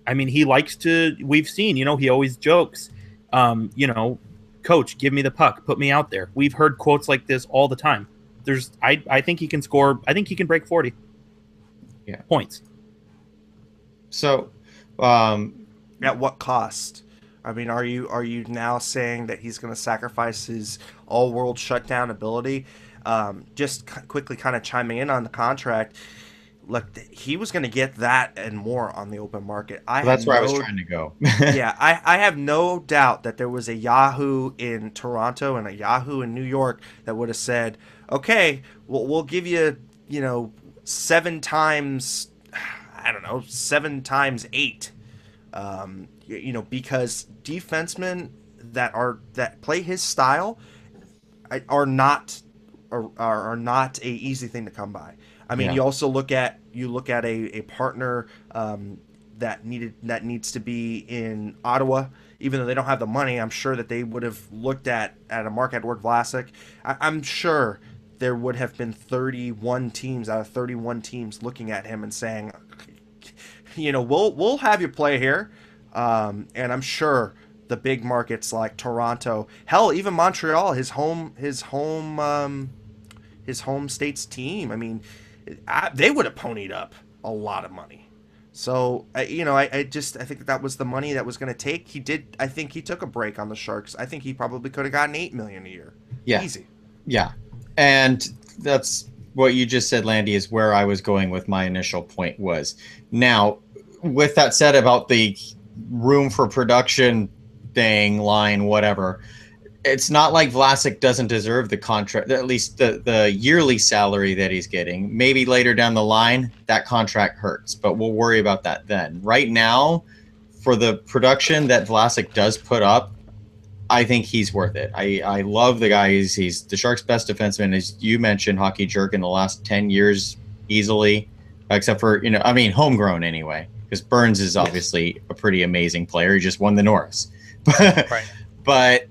I mean, he likes to. We've seen, he always jokes, coach, give me the puck, put me out there. We've heard quotes like this all the time. I think he can score. I think he can break 40 points. So, At what cost? I mean, are you now saying that he's going to sacrifice his all-world shutdown ability? Just quickly kind of chiming in on the contract. Look, he was going to get that and more on the open market. that's where I was trying to go. Yeah, I have no doubt that there was a Yahoo in Toronto and a Yahoo in New York that would have said, okay, we'll give you, 7 times, I don't know, 7 times 8. Because defensemen that play his style are not a easy thing to come by. I mean, Yeah. you also look at a partner that needs to be in Ottawa, even though they don't have the money. I'm sure that they would have looked at a Mark Edward Vlasic. I'm sure there would have been 31 teams out of 31 teams looking at him and saying, we'll have you play here, and I'm sure the big markets like Toronto, hell, even Montreal, his home state's team. I mean, they would have ponied up a lot of money. So I think that was the money that was going to take. I think he took a break on the Sharks. I think he probably could have gotten $8 million a year. Yeah. Easy. Yeah. And that's what you just said, Landy, is where I was going with my initial point was. Now, with that said about the room for production thing, line, whatever, it's not like Vlasic doesn't deserve the contract, at least the yearly salary that he's getting. Maybe later down the line, that contract hurts, but we'll worry about that then. Right now, for the production that Vlasic does put up, I think he's worth it. I love the guy. He's the Sharks' best defenseman, as you mentioned, Hockey Jerk, in the last 10 years easily, except for, homegrown anyway, because Burns is obviously a pretty amazing player. He just won the Norris. Right. But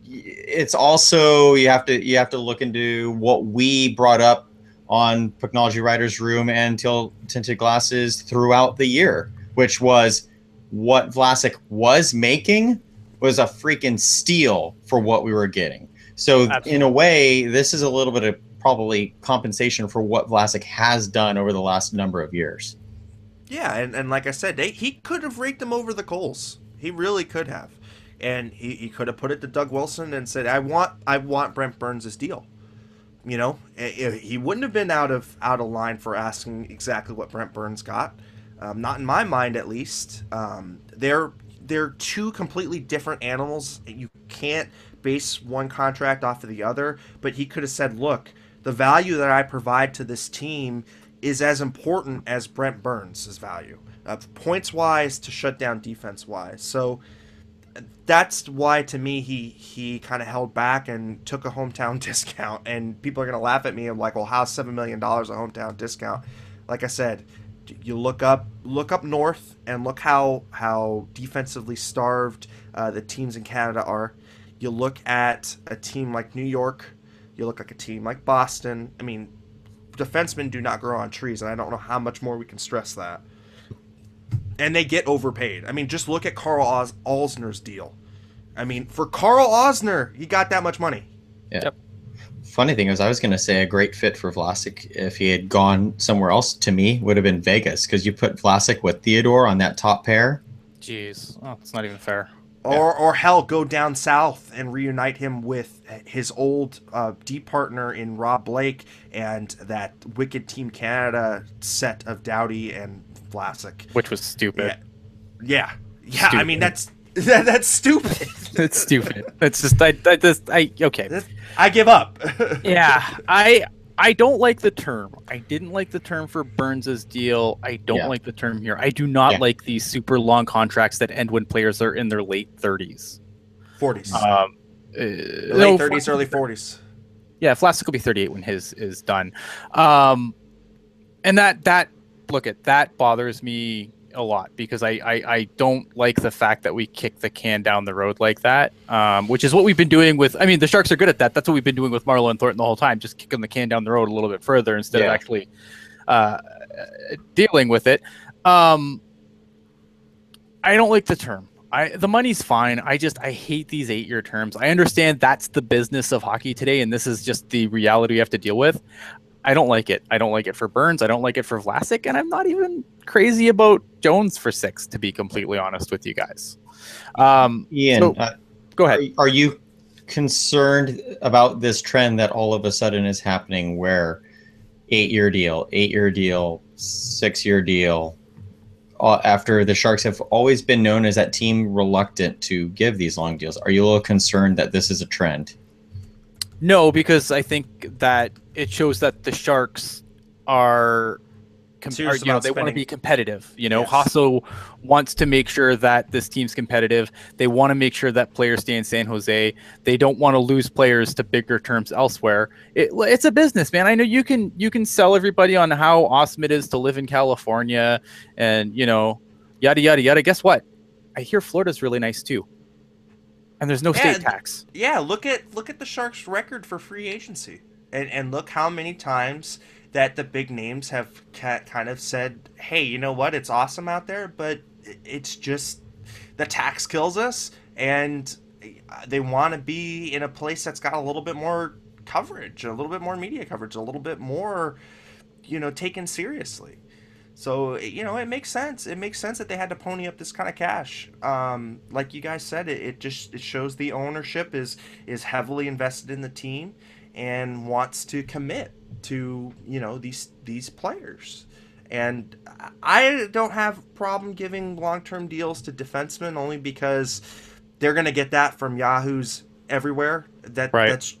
it's also you have to look into what we brought up on Pucknology Writers Room and Tinted Glasses throughout the year, which was what Vlasic was making was a freaking steal for what we were getting. So Absolutely. in a way, this is a little bit of probably compensation for what Vlasic has done over the last number of years. Yeah, and like I said, he could have raked him over the coals. He really could have. And he could have put it to Doug Wilson and said, I want Brent Burns' deal. He wouldn't have been out of line for asking exactly what Brent Burns got. Not in my mind, at least. They're two completely different animals. You can't base one contract off of the other. But he could have said, look, the value that I provide to this team is as important as Brent Burns' value, points-wise to shut down defense-wise. So that's why, to me, he kind of held back and took a hometown discount. And people are going to laugh at me and like, well, how's $7 million a hometown discount? Like I said, you look up north and look how defensively starved the teams in Canada are. You look at a team like New York. You look at a team like Boston. I mean, defensemen do not grow on trees, and I don't know how much more we can stress that. And they get overpaid. I mean, just look at Carl Osner's deal. I mean, for Carl Osner, he got that much money. Yeah. Yep. Funny thing is, I was going to say a great fit for Vlasic if he had gone somewhere else, to me, would have been Vegas, because you put Vlasic with Theodore on that top pair. Jeez. Oh, it's not even fair. Or hell, go down south and reunite him with his old D partner in Rob Blake and that wicked Team Canada set of Doughty and Vlasic. Which was stupid. Yeah. Stupid. I mean that's stupid. It's stupid. It's just okay. I give up. Yeah, I don't like the term. I didn't like the term for Burns's deal. I don't like the term here. I do not like these super long contracts that end when players are in their late 30s. 40s. Late 30s, early 40s. Yeah, Vlasic will be 38 when his is done. And that bothers me a lot because I don't like the fact that we kick the can down the road like that, which is what we've been doing with. I mean, the Sharks are good at that. That's what we've been doing with Marleau and Thornton the whole time, just kicking the can down the road a little bit further instead of actually dealing with it. I don't like the term. The money's fine. I hate these 8-year terms. I understand that's the business of hockey today, and this is just the reality we have to deal with. I don't like it. I don't like it for Burns. I don't like it for Vlasic, and I'm not even crazy about Jones for 6, to be completely honest with you guys. Ian, go ahead. Are you concerned about this trend that all of a sudden is happening where 8-year deal, 6-year deal, after the Sharks have always been known as that team reluctant to give these long deals? Are you a little concerned that this is a trend? No, because I think that it shows that the Sharks are they want to be competitive. Yes. Hasso wants to make sure that this team's competitive. They want to make sure that players stay in San Jose. They don't want to lose players to bigger terms elsewhere. It's a business, man. I know you can sell everybody on how awesome it is to live in California and, yada, yada, yada. Guess what? I hear Florida's really nice too. And there's no state tax. Yeah, look at the Sharks' record for free agency, and look how many times that the big names have kind of said, "Hey, you know what? It's awesome out there, but it's just the tax kills us," and they want to be in a place that's got a little bit more coverage, a little bit more media coverage, a little bit more, taken seriously. So, it makes sense. It makes sense that they had to pony up this kind of cash. Like you guys said, it shows the ownership is heavily invested in the team and wants to commit to, these players. And I don't have a problem giving long-term deals to defensemen only because they're going to get that from yahoos everywhere. That's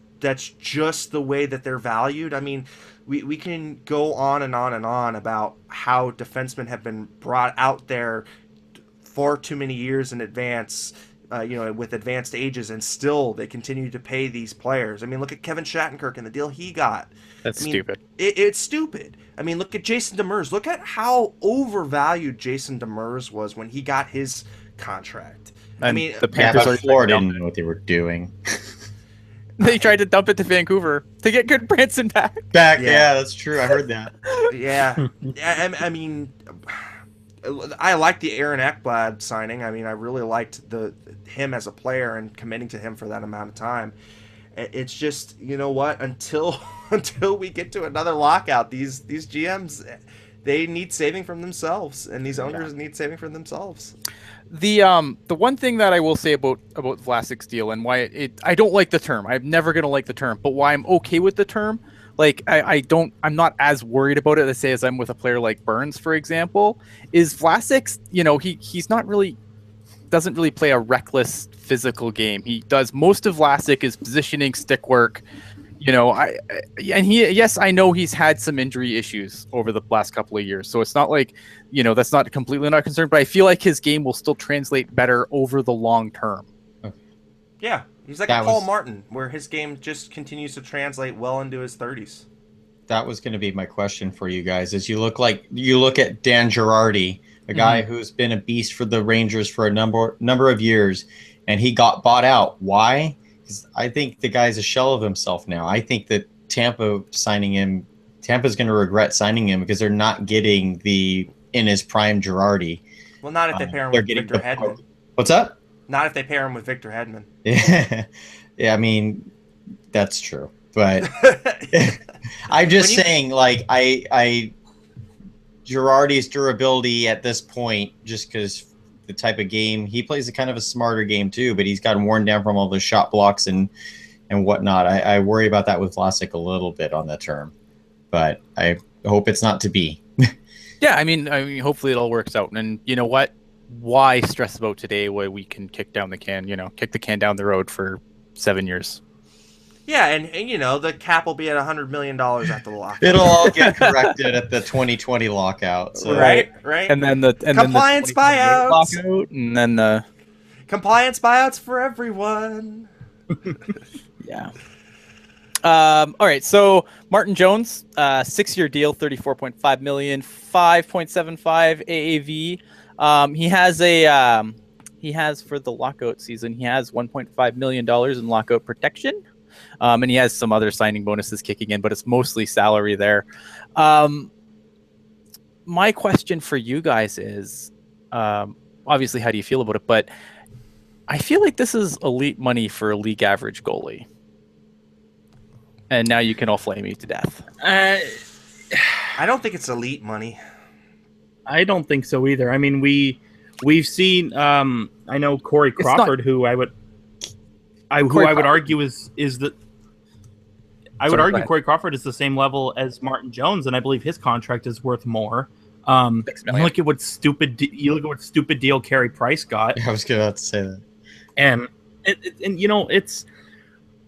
just the way that they're valued. I mean, we can go on and on and on about how defensemen have been brought out there far too many years in advance, with advanced ages, and still they continue to pay these players. I mean, look at Kevin Shattenkirk and the deal he got. Stupid. It's stupid. I mean, look at Jason Demers. Look at how overvalued Jason Demers was when he got his contract. And I mean, the Panthers Florida didn't know what they were doing. They tried to dump it to Vancouver to get good Branson back. Yeah, that's true. I heard that. Yeah. I mean, I liked the Aaron Ekblad signing. I mean, I really liked him as a player and committing to him for that amount of time. It's just, you know what? Until we get to another lockout, these GMs, they need saving from themselves, and these owners need saving from themselves. The one thing that I will say about Vlasic's deal and why I don't like the term. I'm never gonna like the term, but why I'm okay with the term, like I'm not as worried about it, let's say, as I'm with a player like Burns, for example, is Vlasic's, he's not really doesn't really play a reckless physical game. He does most of Vlasic is positioning, stick work. I know he's had some injury issues over the last couple of years, so it's not like, that's not completely not concerned, but I feel like his game will still translate better over the long term. Yeah, he's like Paul Martin, where his game just continues to translate well into his 30s. That was going to be my question for you guys. Is you look at Dan Girardi, a guy who's been a beast for the Rangers for a number of years, and he got bought out. Why? I think the guy's a shell of himself now. I think that Tampa's going to regret signing him because they're not getting the in his prime Girardi. Well, not if they pair him with Victor Hedman. What's up? Not if they pair him with Victor Hedman. Yeah, I mean, that's true. But I'm just saying, like, Girardi's durability at this point, just because the type of game he plays, a kind of a smarter game too, but he's gotten worn down from all the shot blocks and whatnot. I worry about that with Vlasic a little bit on the term, but I hope it's not to be. Yeah, I mean, hopefully it all works out. And you know what? why stress about today when we can kick down the can, kick the can down the road for 7 years? Yeah, and you know, the cap will be at $100 million after the lockout. It'll all get corrected at the 2020 lockout. So. Right. And then the compliance buyouts, lockout, and then the compliance buyouts for everyone. Yeah. All right. So Martin Jones, 6-year deal, $34.5 million, 5.75 AAV. He has for the lockout season, he has $1.5 million in lockout protection. And he has some other signing bonuses kicking in, but it's mostly salary there. My question for you guys is, obviously, how do you feel about it? But I feel like this is elite money for a league average goalie. And now you can all flame me to death. I don't think it's elite money. I don't think so either. I mean, we've seen. I know Corey Crawford, who I would argue is the. I would argue Corey Crawford is the same level as Martin Jones, and I believe his contract is worth more. Look at what stupid deal Carey Price got. I was about to say that. And you know,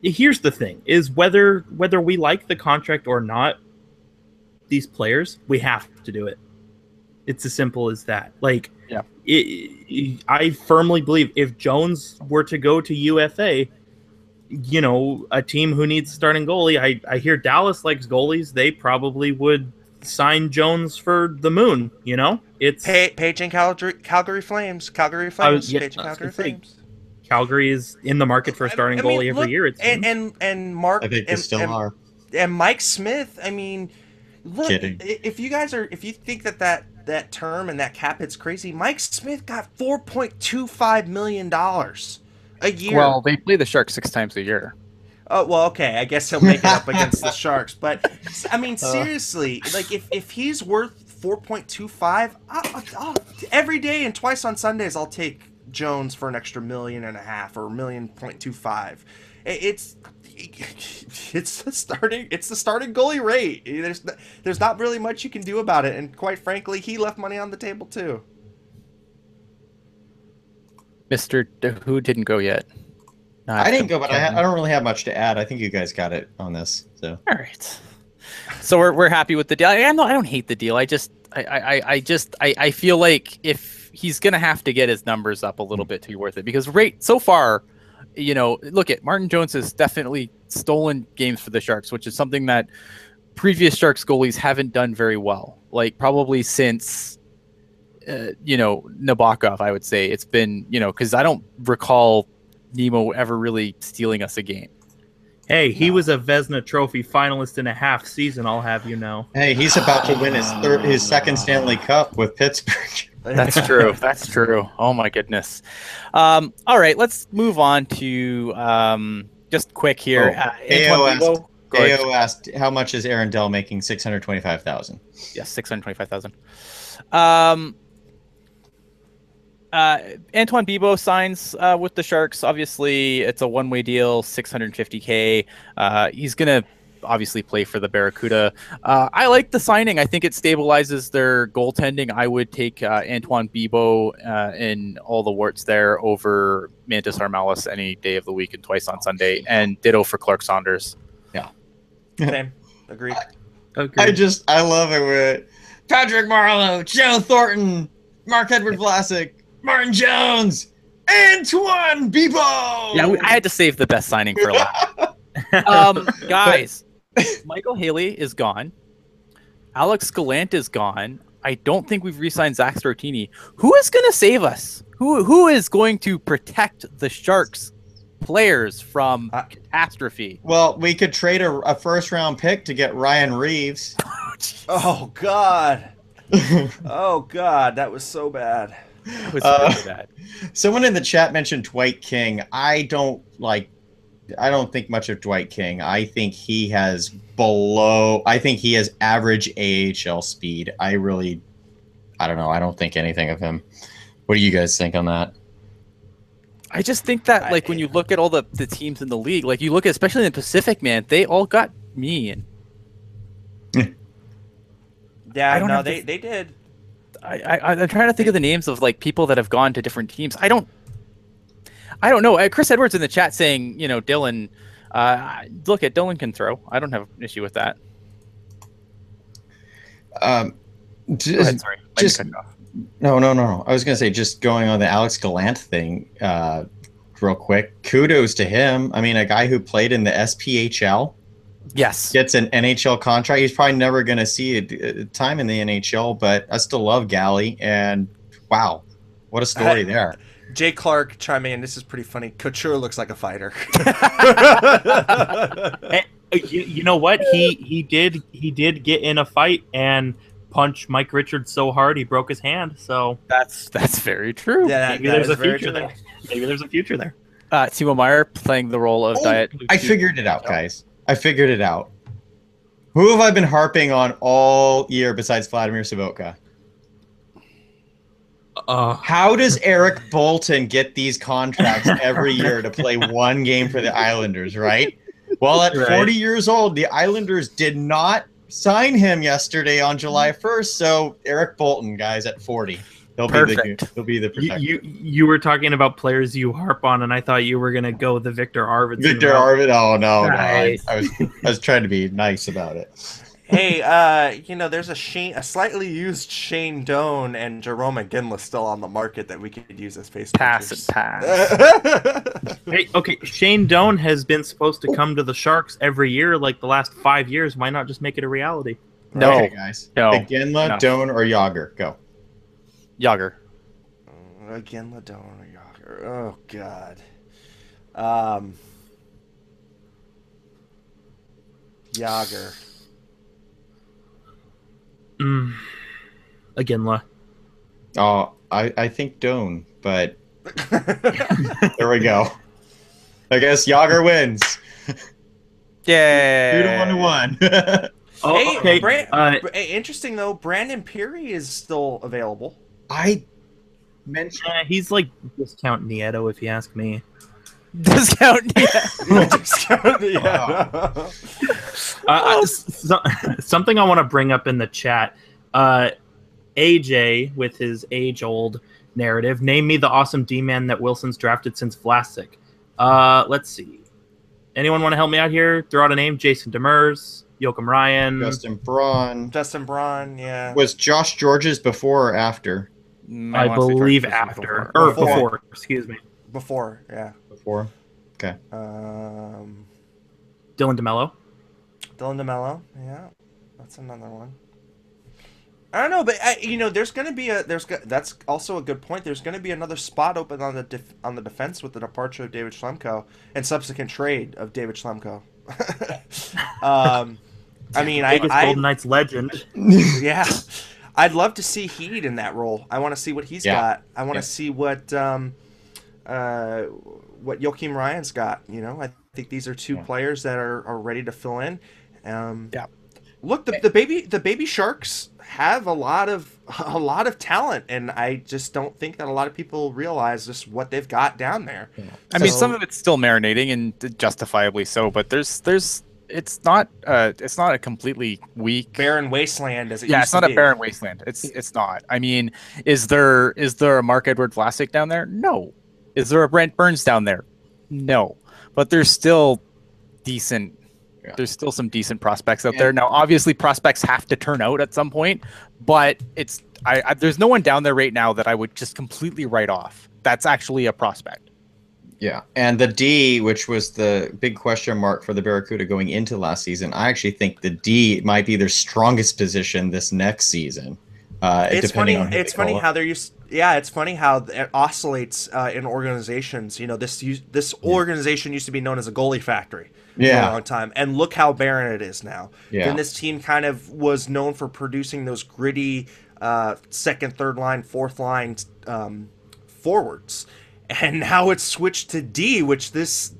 here's the thing: is whether we like the contract or not, these players, we have to do it. It's as simple as that. Like, yeah, I firmly believe if Jones were to go to UFA, you know, a team who needs a starting goalie, I hear Dallas likes goalies. They probably would sign Jones for the moon. You know, it's Paging Calgary Flames. Calgary Flames. Calgary Flames. Calgary is in the market for a starting goalie every year. It's and Mark. I think they still are. And Mike Smith. I mean, look, Kidding. If you think that term and that cap hit's crazy, Mike Smith got $4.25 million a year. Well, they play the Sharks 6 times a year. Oh, well, okay. I guess he'll make it up against the Sharks. But, I mean, seriously, like, if he's worth 4.25, I'll every day and twice on Sundays, I'll take Jones for an extra $1.5 million or $1.25 million. It's the starting goalie rate. There's not really much you can do about it, and quite frankly, he left money on the table too. Mr. Who didn't go yet? No, I didn't go, but I don't really have much to add. I think you guys got it on this. So all right. So we're happy with the deal. I don't hate the deal. I feel like if he's gonna have to get his numbers up a little bit to be worth it, because so far, you know, look at Martin Jones has definitely stolen games for the Sharks, which is something that previous Sharks goalies haven't done very well. Like probably since, Nabokov, I would say it's been, because I don't recall Nemo ever really stealing us a game. Hey, he was a Vezina Trophy finalist in a half season, I'll have you know. Hey, he's about to win his second Stanley Cup with Pittsburgh. That's true. That's true. Oh my goodness. All right, let's move on to just quick here. AO asked, how much is Aaron Dell making? $625,000. Yes, $625,000. Antoine Bibeau signs with the Sharks. Obviously, it's a one-way deal, $650K. He's gonna obviously play for the Barracuda. I like the signing. I think it stabilizes their goaltending. I would take Antoine Bibeau and all the warts there over Mantis Armalis any day of the week and twice on Sunday, and ditto for Clark Saunders. Yeah. Same. Agreed. I love it with Patrick Marleau, Joe Thornton, Mark-Edward Vlasic, Martin Jones, Antoine Bibeau. Yeah, I had to save the best signing for last. Guys, Michael Haley is gone. Alex Gallant is gone. I don't think we've re-signed Zach Stortini. Who is going to save us? Who is going to protect the Sharks players from catastrophe? Well, we could trade a first-round pick to get Ryan Reeves. Oh, God. Oh, God. That was so bad. It was really bad. Someone in the chat mentioned Dwight King. I don't think much of Dwight King. I think he has average AHL speed. I don't know. I don't think anything of him. What do you guys think on that? I just think that, like, when you look at all the teams in the league, like you look at, especially in the Pacific, man, they all got mean. Yeah, no, they did. I'm trying to think of the names of like people that have gone to different teams. I don't know. Chris Edwards in the chat saying, Dylan. Look, at Dylan can throw. I don't have an issue with that. Go ahead, sorry. No. I was going to say, just going on the Alex Gallant thing real quick. Kudos to him. I mean, a guy who played in the SPHL gets an NHL contract. He's probably never going to see a time in the NHL, but I still love Gally. And wow, what a story there. Jay Clark chiming in. This is pretty funny. Couture looks like a fighter. You know what? He did get in a fight and punch Mike Richards so hard he broke his hand. So that's very true. Yeah, maybe there's a future there. Maybe there's a future there. Timo Meyer playing the role of Diet. I figured it out, guys. I figured it out. Who have I been harping on all year besides Vladimir Savotka? How does Eric Bolton get these contracts every year to play one game for the Islanders, right? Well, at 40 years old, the Islanders did not sign him yesterday on July 1st, so Eric Bolton, guys, at 40. He'll be the protector. You were talking about players you harp on, and I thought you were going to go the Victor Arvidsson. Victor Arvidsson? Oh, no. Nice. I was trying to be nice about it. Hey, there's a slightly used Shane Doan and Jerome Iginla still on the market that we could use as face pass. Hey, okay, Shane Doan has been supposed to come to the Sharks every year, like the last 5 years. Why not just make it a reality? No, okay, guys. No. Iginla, Doan, or Yager? Go. Yager. Iginla, Doan, or Yager? Oh God. Yager. Iginla. Oh, I think Doan, but there we go. I guess Yager wins. Yeah. 2-1. Oh, hey, okay. Interesting though. Brandon Peary is still available. I mentioned he's like discount Nieto, if you ask me. Discount Nieto. Discount Nieto. Something I want to bring up in the chat. AJ with his age-old narrative. Name me the awesome D-man that Wilson's drafted since Vlasic. Let's see. Anyone want to help me out here? Throw out a name. Jason Demers, Joachim Ryan, Justin Braun. Yeah. Was Josh George's before or after? I believe after. Before. Excuse me. Before. Yeah. Before. Okay. Dylan DeMello. Yeah. That's another one. I don't know, but there's going to be that's also a good point. There's going to be another spot open on the defense with the departure of David Schlemko and subsequent trade of David Schlemko. Golden Knights legend. Yeah, I'd love to see Heed in that role. I want to see what he's got. I want to see what Joachim Ryan's got. I think these are two players that are ready to fill in. Look, the baby Sharks have a lot of talent, and I just don't think that a lot of people realize just what they've got down there. Yeah. I mean, some of it's still marinating, and justifiably so. But it's not a completely weak barren wasteland as it used to be. Yeah, it's not a barren wasteland. It's not. I mean, is there a Marc-Edouard Vlasic down there? No. Is there a Brent Burns down there? No. But there's still decent. Yeah. There's still some decent prospects out there. Now, obviously, prospects have to turn out at some point, but there's no one down there right now that I would just completely write off. That's actually a prospect. Yeah, and the D, which was the big question mark for the Barracuda going into last season, I actually think the D might be their strongest position this next season. It's funny. It's funny how they're used. Yeah, it's funny how it oscillates in organizations. This organization used to be known as a goalie factory for a long time, and look how barren it is now. Yeah. Then this team kind of was known for producing those gritty second, third line, fourth line forwards, and now it's switched to D, which this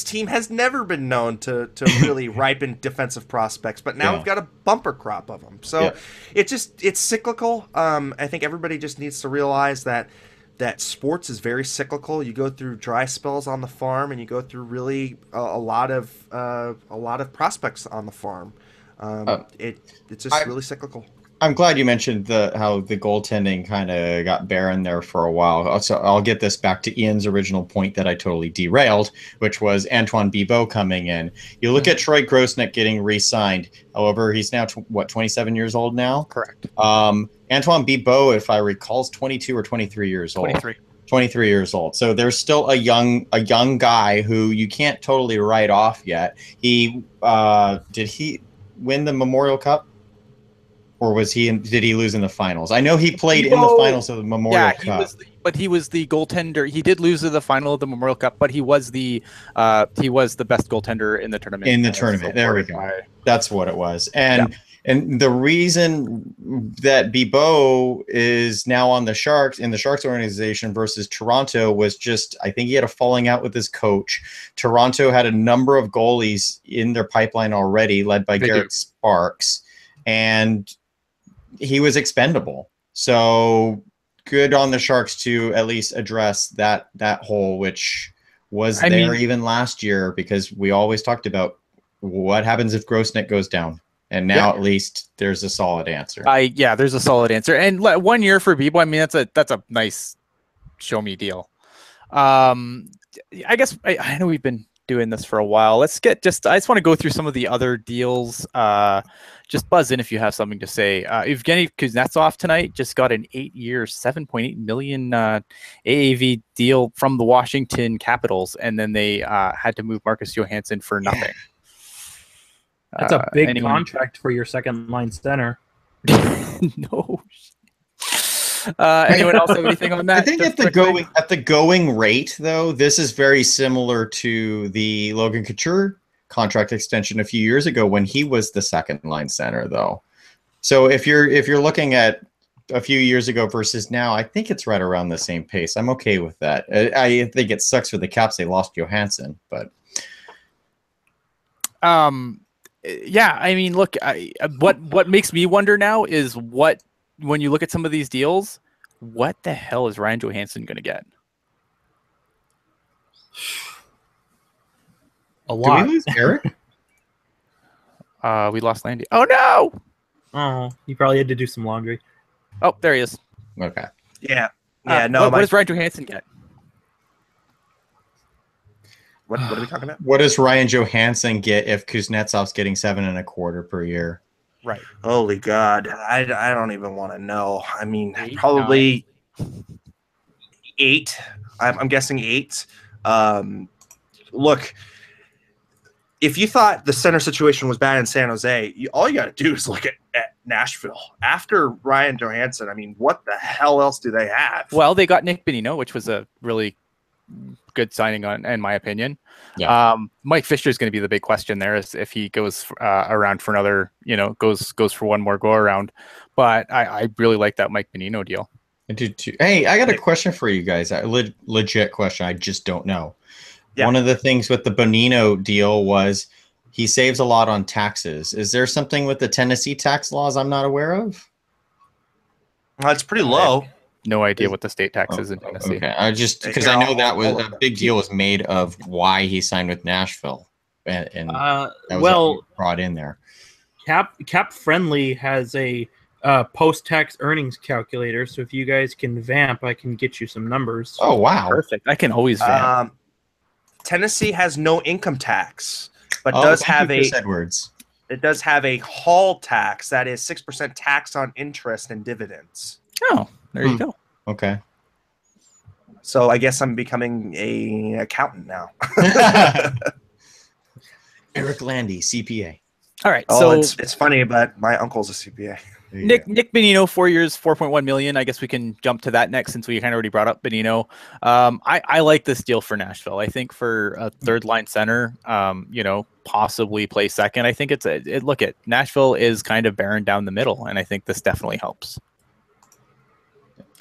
team has never been known to really ripen defensive prospects, but now we've got a bumper crop of them. So it's cyclical. I think everybody just needs to realize that sports is very cyclical. You go through dry spells on the farm, and you go through really a lot of prospects on the farm. It's just really cyclical. I'm glad you mentioned how the goaltending kind of got barren there for a while. So I'll get this back to Ian's original point that I totally derailed, which was Antoine Bibeau coming in. You look at Troy Grosnick getting re-signed. However, he's now 27 years old now. Correct. Antoine Bibeau, if I recall, is 22 or 23 years old. 23 years old. So there's still a young guy who you can't totally write off yet. He did he win the Memorial Cup? Or did he lose in the finals? I know he played in the finals of the Memorial Cup. But he was the goaltender. He did lose to the final of the Memorial Cup, but he was the best goaltender in the tournament. In the tournament. There we go. That's what it was. And the reason that Bibeau is now on the Sharks, in the Sharks organization versus Toronto, was just, I think he had a falling out with his coach. Toronto had a number of goalies in their pipeline already, led by Garrett Sparks. And he was expendable. So good on the Sharks to at least address that hole, which was even last year, because we always talked about what happens if Grosnick goes down. And now at least there's a solid answer. There's a solid answer. And 1 year for Bibeau, I mean, that's a nice show me deal. I guess I know we've been doing this for a while. I just want to go through some of the other deals. Just buzz in if you have something to say. Evgeny Kuznetsov tonight just got an 8-year, $7.8 million AAV deal from the Washington Capitals, and then they had to move Marcus Johansson for nothing. That's a big contract for your second line center. No. Anyone else have anything on that? I think at the going rate, though, this is very similar to the Logan Couture contract extension a few years ago when he was the second line center, though. So if you're looking at a few years ago versus now, I think it's right around the same pace. I'm okay with that. I think it sucks for the Caps they lost Johansson, but yeah, I mean, look, what makes me wonder now is when you look at some of these deals, what the hell is Ryan Johansson going to get? A lot. Did we lose Eric? We lost Landy. Oh, no! Oh, he probably had to do some laundry. Oh, there he is. Okay. Yeah. What does Ryan Johansson get? What are we talking about? What does Ryan Johansson get if Kuznetsov's getting 7.25 per year? Right. Holy God. I don't even want to know. I mean, probably 8. I'm guessing 8. Look, if you thought the center situation was bad in San Jose, all you got to do is look at Nashville. After Ryan Johansson, I mean, what the hell else do they have? Well, they got Nick Bonino, which was a really good signing in my opinion. Yeah. Mike Fisher is going to be the big question there, is if he goes around for another, goes for one more go around. But I really like that Mike Bonino deal. I do too. Hey, I got a question for you guys. A legit question. I just don't know. Yeah. One of the things with the Bonino deal was he saves a lot on taxes. Is there something with the Tennessee tax laws I'm not aware of? It's pretty low. No idea what the state tax is in Tennessee. Okay, I just because I know that was a big deal was made of why he signed with Nashville, and that was brought in there. Cap Friendly has a post-tax earnings calculator, so if you guys can vamp, I can get you some numbers. Oh wow, perfect! I can always vamp. Tennessee has no income tax, but does have Edwards. It does have a Hall tax that is 6% tax on interest and dividends. Oh. There you go. Okay. So I guess I'm becoming an accountant now. Eric Landy, CPA. All right. Oh, so it's funny, but my uncle's a CPA. Nick Bonino, 4 years, $4.1 million. I guess we can jump to that next since we kind of already brought up Bonino. I like this deal for Nashville. I think for a third line center, possibly play second. I think look at Nashville is kind of barren down the middle, and I think this definitely helps.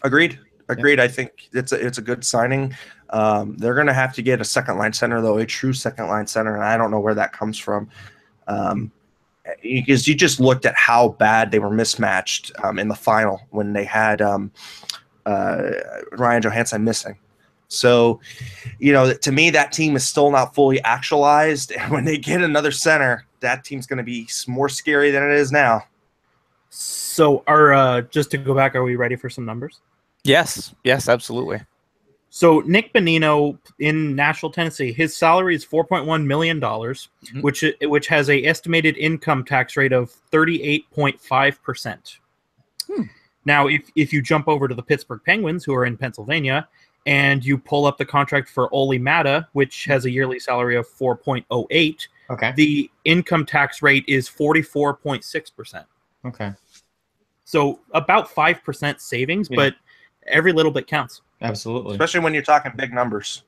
Agreed. I think it's a good signing. They're going to have to get a second line center, though, a true second line center, and I don't know where that comes from. Because you just looked at how bad they were mismatched in the final when they had Ryan Johansson missing. So, to me, that team is still not fully actualized. And when they get another center, that team's going to be more scary than it is now. So, just to go back, are we ready for some numbers? Yes, absolutely. So Nick Bonino in Nashville, Tennessee, his salary is $4.1 million, which has a estimated income tax rate of 38.5%. Now, if you jump over to the Pittsburgh Penguins, who are in Pennsylvania, and you pull up the contract for Olli Mata, which has a yearly salary of 4.08, the income tax rate is 44.6%. Okay. So about 5% savings, but every little bit counts. Absolutely. Especially when you're talking big numbers.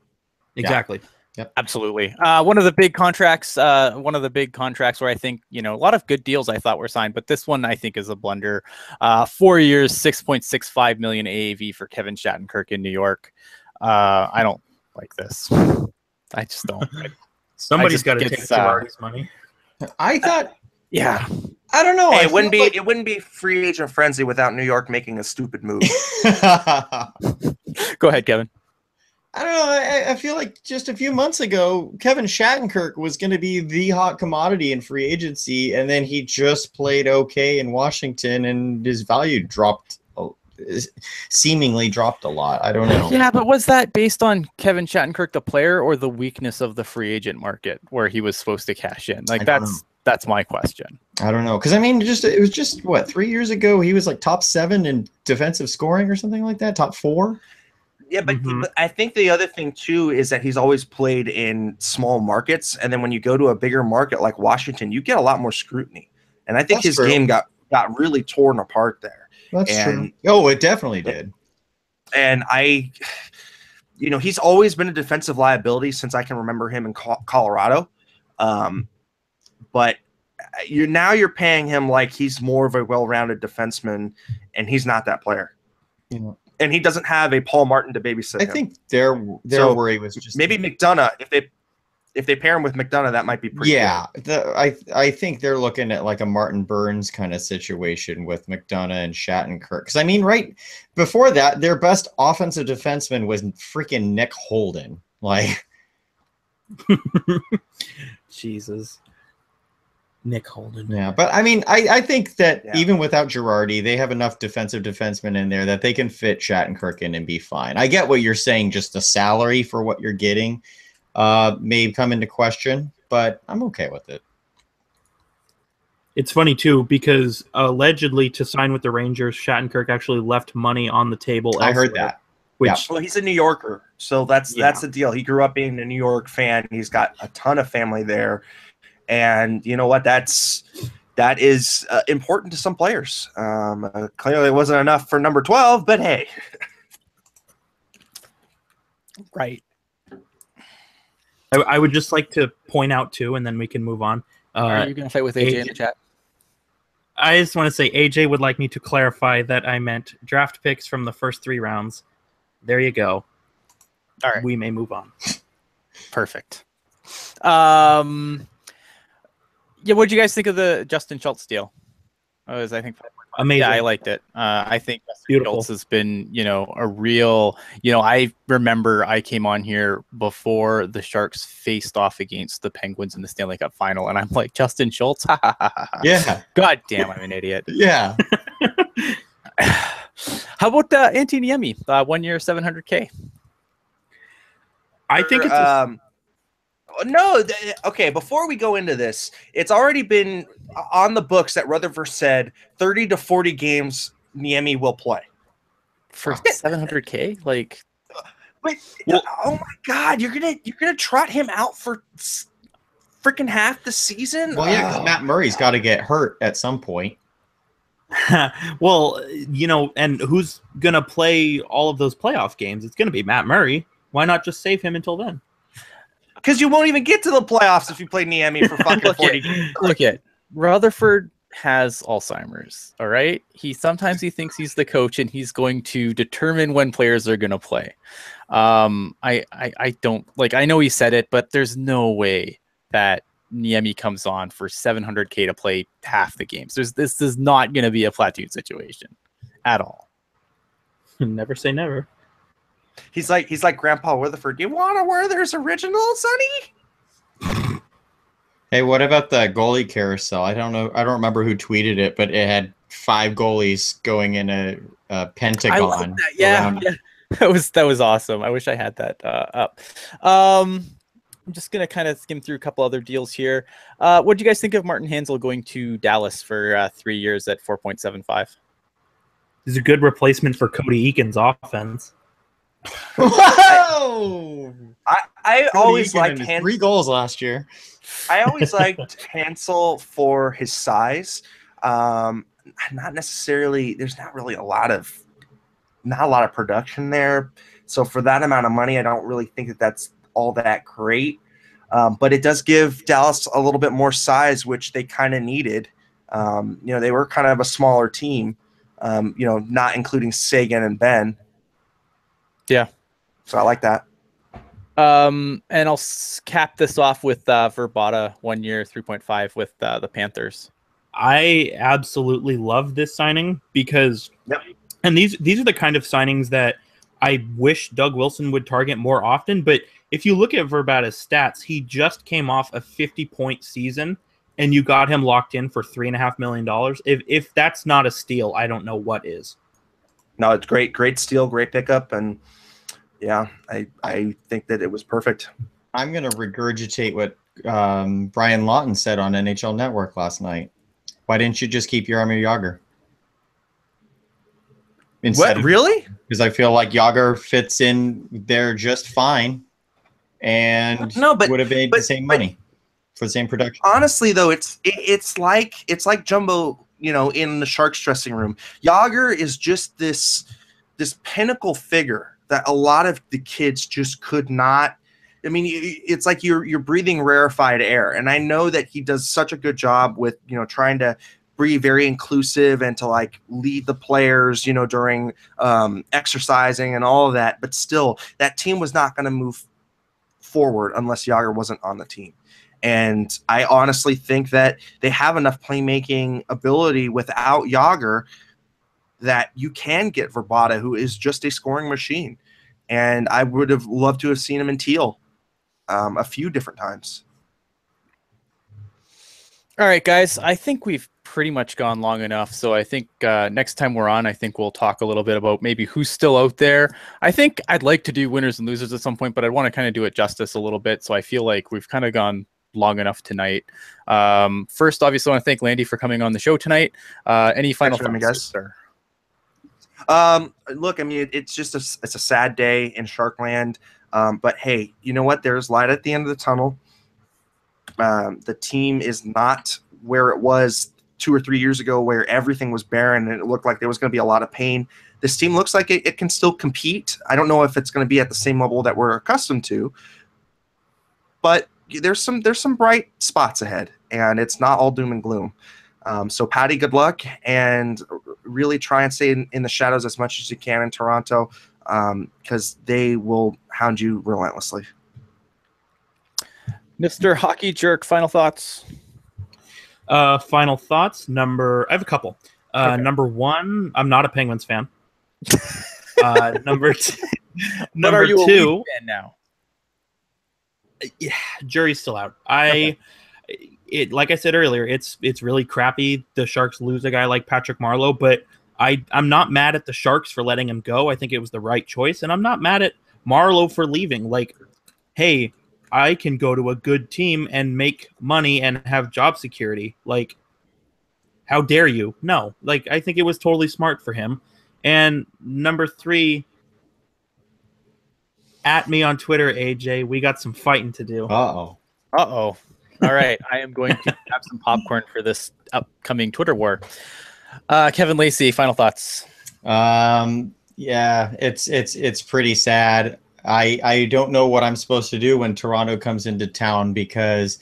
Exactly. Yep. Absolutely. One of the big contracts where I think, a lot of good deals I thought were signed, but this one I think is a blunder. 4 years, $6.65 million AAV for Kevin Shattenkirk in New York. I don't like this. I just don't. Somebody's got to take Girardi's money. I thought, I don't know. Hey, it wouldn't be free agent frenzy without New York making a stupid move. Go ahead, Kevin. I don't know. I feel like just a few months ago, Kevin Shattenkirk was going to be the hot commodity in free agency, and then he just played okay in Washington, and his value seemingly dropped a lot. I don't know. Yeah, but was that based on Kevin Shattenkirk, the player, or the weakness of the free agent market where he was supposed to cash in? Like that's my question. I don't know, because I mean, it was just what 3 years ago he was like top 7 in defensive scoring or something like that, top 4. Yeah, but I think the other thing too is that he's always played in small markets, and then when you go to a bigger market like Washington, you get a lot more scrutiny. And I think his game got really torn apart there. That's true. Oh, it definitely did. And he's always been a defensive liability since I can remember him in Colorado. But you're paying him like he's more of a well-rounded defenseman, and he's not that player. And he doesn't have a Paul Martin to babysit him. I think their worry was just maybe McDonough. If they pair him with McDonough, that might be pretty good. I think they're looking at like a Martin Burns kind of situation with McDonough and Shattenkirk. Because I mean, right before that, their best offensive defenseman was freaking Nick Holden. Like, Jesus. Nick Holden. Yeah, but I mean, I think that even without Girardi, they have enough defensive defensemen in there that they can fit Shattenkirk in and be fine. I get what you're saying, just the salary for what you're getting may come into question, but I'm okay with it. It's funny, too, because allegedly to sign with the Rangers, Shattenkirk actually left money on the table elsewhere. I heard that. Well, he's a New Yorker, so that's the deal. He grew up being a New York fan. He's got a ton of family there. And you know what? That is important to some players. Clearly, it wasn't enough for number 12, but hey, right. I would just like to point out too, and then we can move on. Are you going to fight with AJ in the chat? I just want to say AJ would like me to clarify that I meant draft picks from the first 3 rounds. There you go. All right, we may move on. Perfect. Yeah, what did you guys think of the Justin Schultz deal? I think amazing. Yeah, I liked it. I think Justin Schultz has been, a real. I remember I came on here before the Sharks faced off against the Penguins in the Stanley Cup final, and I'm like, Justin Schultz, yeah. God damn, I'm an idiot. Yeah. How about Antti Niemi? 1 year, $700K. I think it's no, okay, before we go into this, it's already been on the books that Rutherford said 30 to 40 games Niemi will play. For $700K? Like, but oh my God, you're gonna trot him out for freaking half the season? Well, yeah, because Matt Murray's got to get hurt at some point. Well, and who's gonna play all of those playoff games? It's gonna be Matt Murray. Why not just save him until then? Because you won't even get to the playoffs if you play Niemi for fucking 40 games. Look at Rutherford has Alzheimer's. All right. Sometimes he thinks he's the coach and he's going to determine when players are going to play. I don't I know he said it, but there's no way that Niemi comes on for $700K to play half the games. This is not going to be a platoon situation at all. Never say never. He's like Grandpa Rutherford. Do you want a Werther's original, Sonny? Hey, what about the goalie carousel? I don't know. I don't remember who tweeted it, but it had 5 goalies going in a pentagon. I like that. Yeah, yeah. That was awesome. I wish I had that up. I'm just gonna kind of skim through a couple other deals here. What do you guys think of Martin Hansel going to Dallas for 3 years at 4.75? He's a good replacement for Cody Eakin's offense. Whoa! I always liked 3 goals last year. I always liked Hansel for his size. Not necessarily. There's not really a lot of production there. So for that amount of money, I don't really think that that's all that great. But it does give Dallas a little bit more size, which they kind of needed. They were kind of a smaller team. Not including Sagan and Ben. Yeah. So I like that. And I'll cap this off with Verbata 1 year, 3.5 with the Panthers. I absolutely love this signing because, and these are the kind of signings that I wish Doug Wilson would target more often. But if you look at Verbata's stats, he just came off a 50-point season, and you got him locked in for $3.5 million. If that's not a steal, I don't know what is. No, it's great steal, great pickup, and yeah, I think that it was perfect. I'm gonna regurgitate what Brian Lawton said on NHL Network last night. Why didn't you just keep Jaromir Jagr? What, really? Because I feel like Jagr fits in there just fine, and would have made the same money for the same production. Honestly, though, it's like Jumbo, in the Sharks dressing room. Jagr is just this pinnacle figure that a lot of the kids just could not. I mean, it's like you're breathing rarefied air, and I know that he does such a good job with trying to be very inclusive and to like lead the players, during exercising and all of that. But still, that team was not going to move forward unless Jagr wasn't on the team. And I honestly think that they have enough playmaking ability without Jagr that you can get Verbata, who is just a scoring machine. And I would have loved to have seen him in Teal a few different times. All right, guys, I think we've pretty much gone long enough. So I think next time we're on, I think we'll talk a little bit about maybe who's still out there. I think I'd like to do winners and losers at some point, but I'd want to kind of do it justice a little bit. So I feel like we've kind of gone long enough tonight. First, obviously, I want to thank Landy for coming on the show tonight. Any final thoughts, guys? Sir? Look, I mean, it's just it's a sad day in Sharkland. But hey, you know what? There's light at the end of the tunnel. The team is not where it was 2 or 3 years ago, where everything was barren and it looked like there was going to be a lot of pain. This team looks like it can still compete. I don't know if it's going to be at the same level that we're accustomed to, but there's some bright spots ahead, and it's not all doom and gloom. So Patty, good luck, and really try and stay in the shadows as much as you can in Toronto, because they will hound you relentlessly. Mr. Hockey Jerk, final thoughts? Final thoughts. I have a couple. Okay. Number one, I'm not a Penguins fan. Number two, But are you a Leaf fan now? Yeah, jury's still out. Like I said earlier, it's really crappy. The Sharks lose a guy like Patrick Marleau, but I'm not mad at the Sharks for letting him go. I think it was the right choice, and I'm not mad at Marleau for leaving. Like, hey, I can go to a good team and make money and have job security. Like, how dare you? No. Like, I think it was totally smart for him. And number three, at me on Twitter, AJ. We got some fighting to do. Uh-oh. All right. I am going to have some popcorn for this upcoming Twitter war. Kevin Lacey, final thoughts. Yeah, it's pretty sad. I don't know what I'm supposed to do when Toronto comes into town, because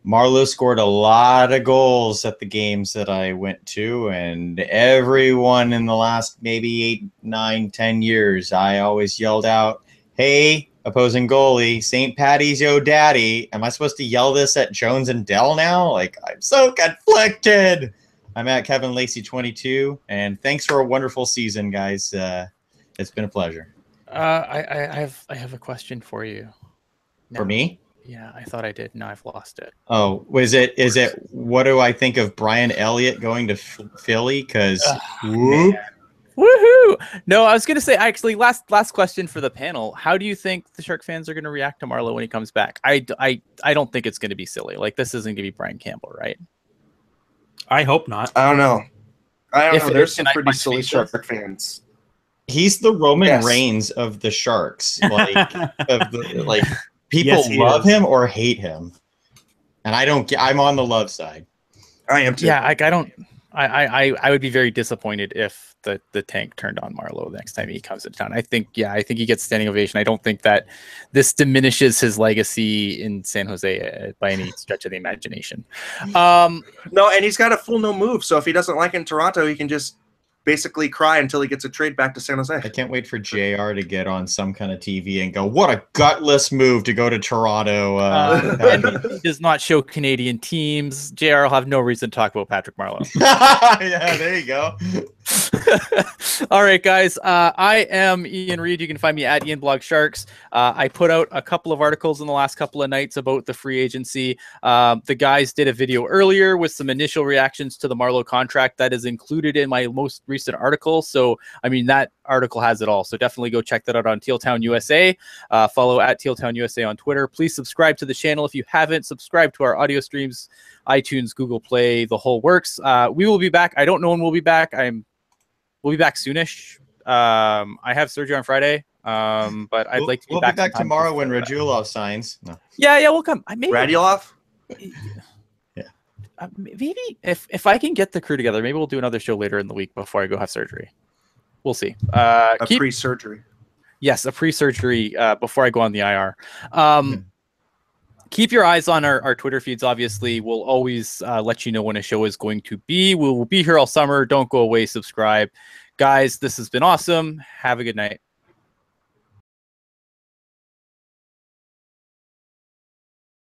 Marleau scored a lot of goals at the games that I went to, and everyone in the last maybe 8, 9, 10 years, I always yelled out, "Hey, opposing goalie, St. Patty's yo daddy." Am I supposed to yell this at Jones and Dell now? Like, I'm so conflicted. I'm at Kevin Lacey 22, and thanks for a wonderful season, guys. It's been a pleasure. I have a question for you. For me? Yeah, I thought I did. Now I've lost it. Oh, is it? What do I think of Brian Elliott going to Philly? Because Man. Woohoo! No, I was gonna say actually last question for the panel. How do you think the Shark fans are gonna react to Marleau when he comes back? I don't think it's gonna be silly. Like this isn't gonna be Brian Campbell, right? I hope not. I don't know. There's some can I pretty punch silly faces? Shark fans. he's the Roman Yes. Reigns of the Sharks. Like people Yes, he love is. him or hate him, and I don't. I'm on the love side. I am too. Yeah, like I don't. I would be very disappointed if the tank turned on Marleau the next time he comes to town. I think he gets standing ovation. I don't think that this diminishes his legacy in San Jose by any stretch of the imagination. No, and he's got a full no move. So if he doesn't like it in Toronto, he can just basically cry until he gets a trade back to San Jose. I can't wait for JR to get on some kind of TV and go, "What a gutless move to go to Toronto." NBC does not show Canadian teams. JR will have no reason to talk about Patrick Marleau. Yeah, there you go. All right, guys. I am Ian Reed. You can find me at Ian Blog Sharks. I put out a couple of articles in the last couple of nights about the free agency. The guys did a video earlier with some initial reactions to the Marleau contract that is included in my most recent article. So, I mean, that article has it all. So definitely go check that out on Teal Town USA. Follow at Teal Town USA on Twitter. Please subscribe to the channel if you haven't. Subscribe to our audio streams, iTunes, Google Play, the whole works. We will be back. I don't know when we'll be back. We'll be back soonish. I have surgery on Friday, but I'd like to be We'll back. be back tomorrow when Radulov signs. No. Yeah, we'll come. Maybe Radulov? maybe if I can get the crew together, maybe we'll do another show later in the week before I go have surgery. We'll see. Pre-surgery. Yes, a pre-surgery before I go on the IR. Keep your eyes on our Twitter feeds. Obviously, we'll always let you know when a show is going to be. We'll be here all summer. Don't go away. Subscribe. Guys, this has been awesome. Have a good night.